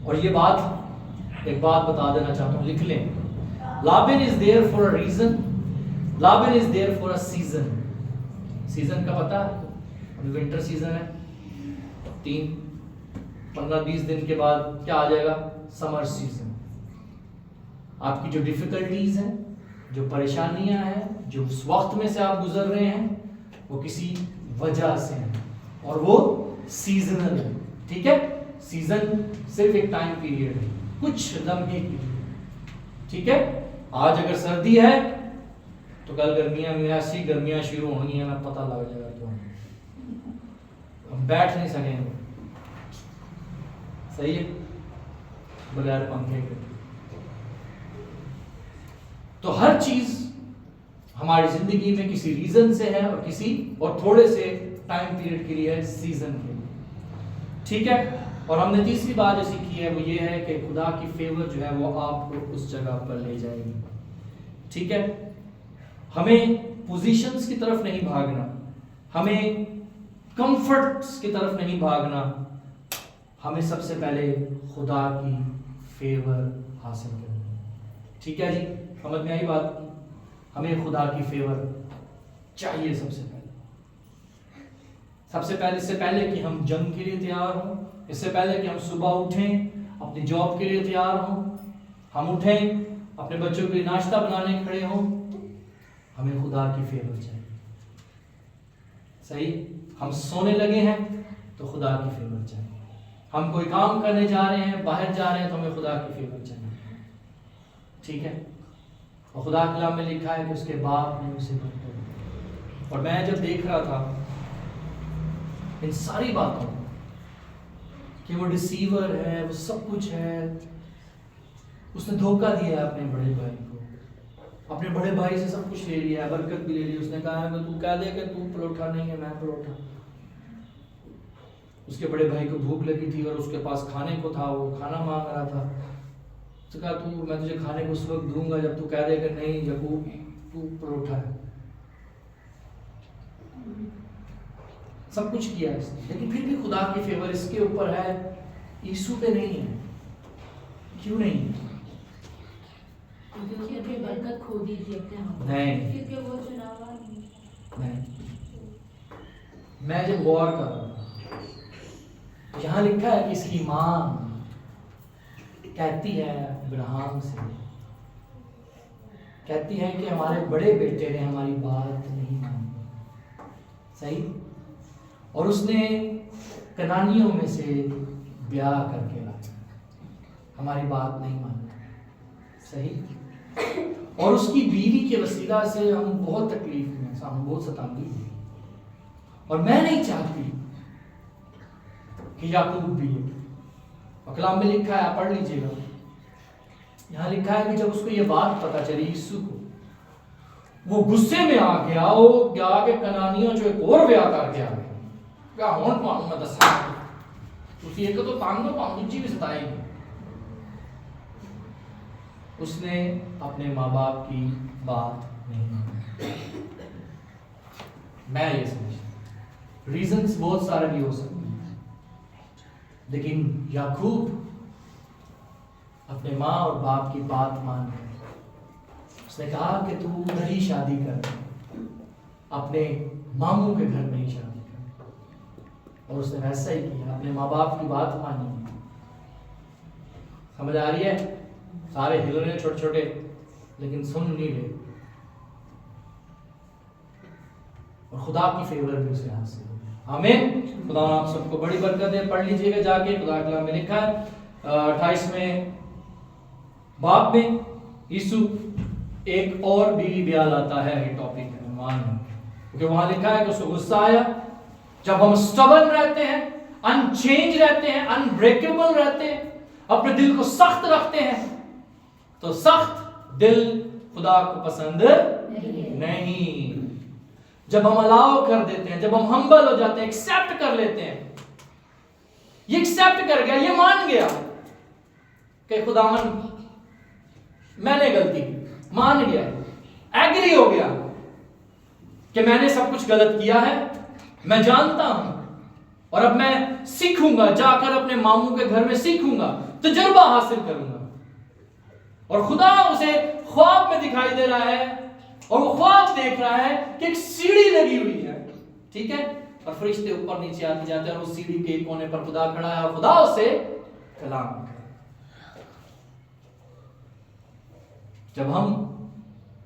اور یہ بات ایک بات بتا دینا چاہتا ہوں, لکھ لیں. لابن is there for a reason, لابن is there for a season. Season کا پتہ ہے, ابھی ونٹر سیزن ہے, 15-20 دن کے بعد کیا آ جائے گا, سمر سیزن. آپ کی جو ڈیفیکلٹیز ہیں, جو پریشانیاں ہیں, جو اس وقت میں سے آپ گزر رہے ہیں, وہ کسی وجہ سے ہیں, اور وہ سیزنل ہے. ٹھیک ہے, سیزن صرف ایک ٹائم پیریڈ ہے, کچھ لمحے کے لیے. ٹھیک ہے, آج اگر سردی ہے تو کل گرمیاں میں ایسی گرمیاں شروع ہونی ہیں نا, پتہ لگ جائے گا. تو ہم بیٹھ نہیں سکیں گے, صحیح ہے, بغیر پنکھے کے. تو ہر چیز ہماری زندگی میں کسی ریزن سے ہے, اور تھوڑے سے ٹائم پیریڈ کے لیے ہے, سیزن کے لیے. ٹھیک ہے, اور ہم نے تیسری بات جو سیکھی ہے وہ یہ ہے کہ خدا کی فیور جو ہے وہ آپ کو اس جگہ پر لے جائے گی. ٹھیک ہے, ہمیں پوزیشنز کی طرف نہیں بھاگنا, ہمیں کمفرٹس کی طرف نہیں بھاگنا, ہمیں سب سے پہلے خدا کی فیور حاصل کرنا. ٹھیک ہے جی, سمجھ میں آئی بات؟ ہمیں خدا کی فیور چاہیے سب سے پہلے. اس سے پہلے کہ ہم جنگ کے لیے تیار ہوں, اس سے پہلے کہ ہم صبح اٹھیں اپنی جاب کے لیے تیار ہوں, ہم اٹھیں اپنے بچوں کے لیے ناشتہ بنانے کھڑے ہوں, ہمیں خدا کی فیور چاہیے. صحیح, ہم سونے لگے ہیں تو خدا کی فیور چاہیے. ہم کوئی کام کرنے جا رہے ہیں, باہر جا رہے ہیں, تو ہمیں خدا کی فیور چاہیے. ٹھیک ہے, اور خدا کے کلام میں لکھا ہے کہ اس کے باپ نے اسے بخشا. اور میں جب دیکھ رہا تھا ان ساری باتوں کہ وہ ڈسیور ہے, وہ سب کچھ ہے, اس نے دھوکہ دیا ہے اپنے بڑے بھائی کو, اپنے بڑے بھائی سے سب کچھ لے لیا ہے, برکت بھی لے لی. اس نے کہا ہے کہ تو کہہ دے کہ تو پروٹھا نہیں ہے, میں پروٹھا. اس کے بڑے بھائی کو بھوک لگی تھی اور اس کے پاس کھانے کو تھا, وہ کھانا مانگ رہا تھا. اس نے کہا میں تجھے کھانے کو اس وقت دوں گا جب تو کہہ دے کہ نہیں یعقوب تو پروٹھا ہے. سب کچھ کیا اس نے, لیکن پھر بھی خدا کی فیور اس کے اوپر ہے, یسوع پہ نہیں ہے. کیوں نہیں؟ برکت کھو دی تھی نہیں, کیونکہ وہ چناوا نہیں. میں جب غور کر رہا تھا, یہاں لکھا ہے کہ اس کی ماں کہتی ہے ابراہیم سے, کہتی ہے کہ ہمارے بڑے بیٹے نے ہماری بات نہیں مانی. صحیح, اور اس نے کنانیوں میں سے بیاہ کر کے لایا, ہماری بات نہیں مانی. صحیح, اور اس کی بیوی کے وسیلہ سے ہم بہت تکلیف میں, ہم بہت ستانگی ہوئی. اور میں نہیں چاہتی کہ یعقوب بھی ہے. اور کلام میں لکھا ہے, آپ پڑھ لیجئے گا, یہاں لکھا ہے کہ جب اس کو یہ بات پتا چلی یسوع کو, وہ غصے میں آ گیا, وہ کیا کہ کنانیوں جو ایک اور بیاہ کر کے آ گیا. کیا ہون پاؤں میں دسا اسی ایک تو تانگو پاؤں دوجی بھی ستائے گی. اس نے اپنے ماں باپ کی بات نہیں مانی. میں یہ سمجھتا, ریزنز بہت سارے بھی ہو سکتے ہیں, لیکن یعقوب اپنے ماں اور باپ کی بات مان گیا. اس نے کہا کہ تو نہیں شادی کر, اپنے ماموں کے گھر میں ہی شادی کر. اور اس نے ویسا ہی کیا, اپنے ماں باپ کی بات مانی. سمجھ آ رہی ہے؟ سارے ہل رہے ہیں چھوٹے چھوٹے, لیکن سن نہیں رہے. اور خدا کی فیور بھی اسے حاصل ہو. آمین. خدا آپ سب کو بڑی برکت دے. پڑھ لیجئے گا جا کے, خدا کلام میں لکھا ہے 28ویں باب میں یسوع ایک اور بیوی بیاہ لاتا ہے. یہ ٹاپک ہے, عنوان ہے, کیونکہ وہاں لکھا ہے کہ اس کو غصہ آیا. جب ہم سٹبن رہتے ہیں, ان چینج رہتے ہیں, ان بریکیبل رہتے ہیں, اپنے دل کو سخت رکھتے ہیں, تو سخت دل خدا کو پسند نہیں. جب ہم الاؤ کر دیتے ہیں, جب ہم ہمبل ہو جاتے ہیں, ایکسیپٹ کر لیتے ہیں, یہ ایکسیپٹ کر گیا, یہ مان گیا, کہ خداوند میں نے غلطی کی، مان گیا، ایگری ہو گیا کہ میں نے سب کچھ غلط کیا ہے، میں جانتا ہوں، اور اب میں سیکھوں گا، جا کر اپنے ماموں کے گھر میں سیکھوں گا، تجربہ حاصل کروں گا. اور خدا اسے خواب میں دکھائی دے رہا ہے، اور وہ خواب دیکھ رہا ہے کہ ایک سیڑھی لگی ہوئی ہے، ٹھیک ہے، اور فرشتے اوپر نیچے آتے جاتے ہیں، اور اس سیڑھی کے ایک کونے پر خدا کھڑا ہے، اور خدا اسے کلام کرتا ہے. جب ہم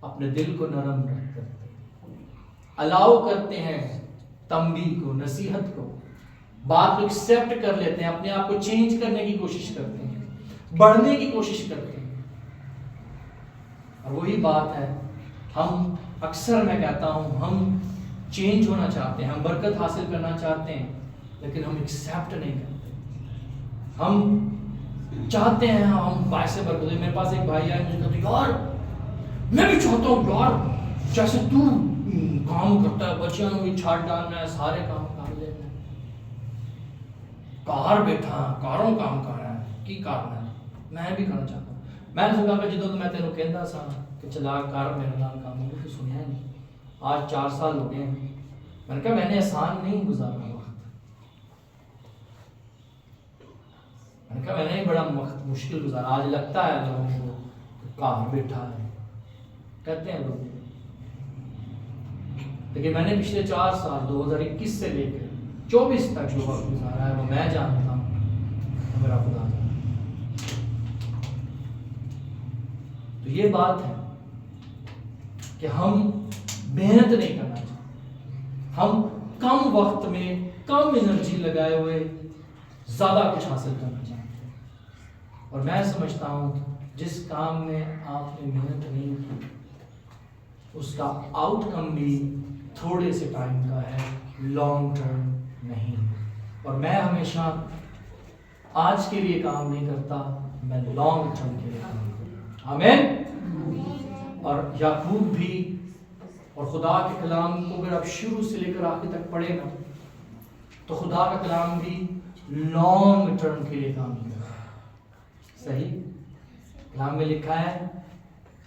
اپنے دل کو نرم کرتے ہیں، الاؤ کرتے ہیں تنبیہ کو، نصیحت کو، بات کو ایکسیپٹ کر لیتے ہیں، اپنے آپ کو چینج کرنے کی کوشش کرتے ہیں، بڑھنے کی کوشش کرتے ہیں. اور وہی بات ہے، ہم اکثر میں کہتا ہوں ہم چینج ہونا چاہتے ہیں، ہم برکت حاصل کرنا چاہتے ہیں، لیکن ہم ایکسیپٹ نہیں کرتے. ہم چاہتے ہیں ہم باعث برکت. میرے پاس ایک بھائی آئے، مجھے کہتے یار میں بھی چاہتا ہوں یار جیسے تو کام کرتا ہے، بچیاں بھی چھاٹ ڈالنا ہے، سارے کام کر لینا ہے، کار بیٹھا کاروں کام کر رہا ہے، کی کرنا ہے، میں بھی کرنا چاہتا ہوں. میں نے کہا کہ جدوں میں تینوں کہندا سا کہ چلا کر میرے نال کام ہو، تو سنیا نہیں. آج 4 سال ہو گئے ہیں. میں نے کہا میں نے آسان نہیں گزارا وقت، میں نے کہا میں نے بڑا وقت مشکل گزارا. آج لگتا ہے لوگوں کو کار بیٹھا ہے، کہتے ہیں لوگ، لیکن میں نے پچھلے 4 سال 2021 سے لے کر 24 تک جو وقت گزارا ہے وہ میں جانتا ہوں، میرا خدا جانتا. تو یہ بات ہے کہ ہم محنت نہیں کرنا چاہتے، ہم کم وقت میں کم انرجی لگائے ہوئے زیادہ کچھ حاصل کرنا چاہتے ہیں. اور میں سمجھتا ہوں جس کام میں آپ نے محنت نہیں کی اس کا آؤٹ کم بھی تھوڑے سے ٹائم کا ہے، لانگ ٹرم نہیں. اور میں ہمیشہ آج کے لیے کام نہیں کرتا، میں لانگ ٹرم کے لیے کام کرتا. آمین. اور یعقوب بھی، اور خدا کے کلام کو اگر آپ شروع سے لے کر آخر تک پڑھیں نا تو خدا کا کلام بھی لانگ ٹرم کے لیے کام کرتا ہے. صحیح کلام میں لکھا ہے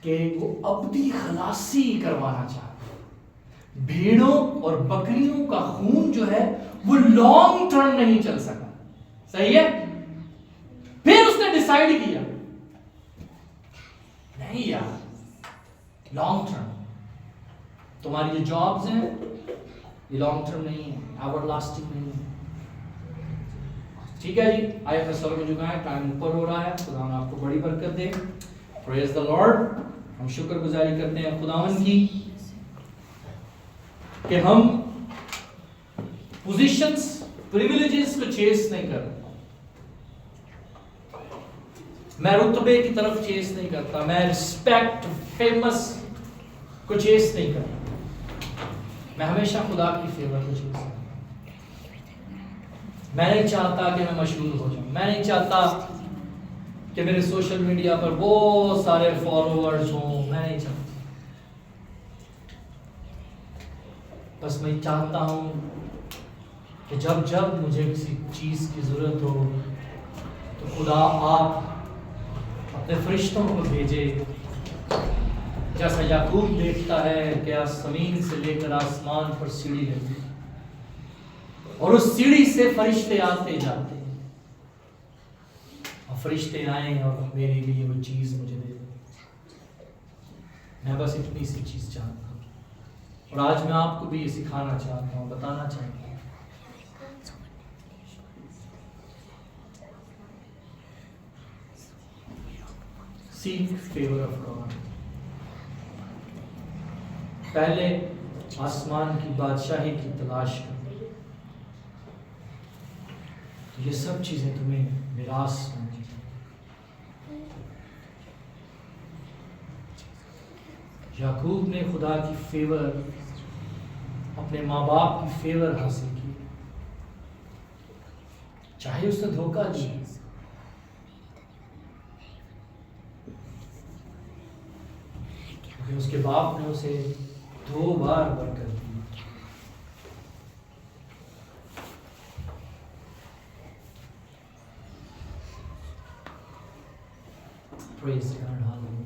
کہ وہ ابدی خلاصی کروانا چاہتا ہے. بھیڑوں اور بکریوں کا خون جو ہے وہ لانگ ٹرم نہیں چل سکا. صحیح ہے. پھر اس نے ڈیسائیڈ کیا نہیں یار لانگ ٹرم تمہاری جو جابز ہیں یہ لانگ ٹرم نہیں ہے، ایور لاسٹنگ نہیں ہے. ٹھیک ہے جی، آئے اپنے سر کو جھکائیں، ٹائم اوپر ہو رہا ہے. خدا آپ کو بڑی برکت دے. پریز دی لارڈ. ہم شکر گزاری کرتے ہیں خداوند کی کہ ہم پوزیشنز پریویلیجز کو چیس نہیں کر رہے. میں رتبے کی طرف چیس نہیں کرتا، میں رسپیکٹ فیمس کو چیس نہیں کرتا، میں ہمیشہ خدا کی فیور کو چیس کرتا. میں نہیں چاہتا کہ میں مشہور ہو جاؤں، میں نہیں چاہتا کہ میرے سوشل میڈیا پر بہت سارے فالوورز ہوں، میں نہیں چاہتا. بس میں چاہتا ہوں کہ جب مجھے کسی چیز کی ضرورت ہو تو خدا آپ اپنے فرشتوں کو بھیجے، جیسا یعقوب دیکھتا ہے کہ زمین سے لے کر آسمان پر سیڑھی لگی اور اس سیڑھی سے فرشتے آتے جاتے ہیں، اور فرشتے آئیں اور میرے لیے وہ چیز مجھے دے دیں. میں بس اتنی سی چیز چاہتا ہوں، اور آج میں آپ کو بھی یہ سکھانا چاہتا ہوں، بتانا چاہتا ہوں. Seek favor of God. پہلے آسمان کی بادشاہی کی تلاش کر، یہ سب چیزیں تمہیں میراث ملیں گی. یعقوب نے خدا کی فیور، اپنے ماں باپ کی فیور حاصل کی، چاہے اس نے دھوکہ دیا، اس کے باپ نے اسے 2 بار برکت دی. Praise God, hallelujah.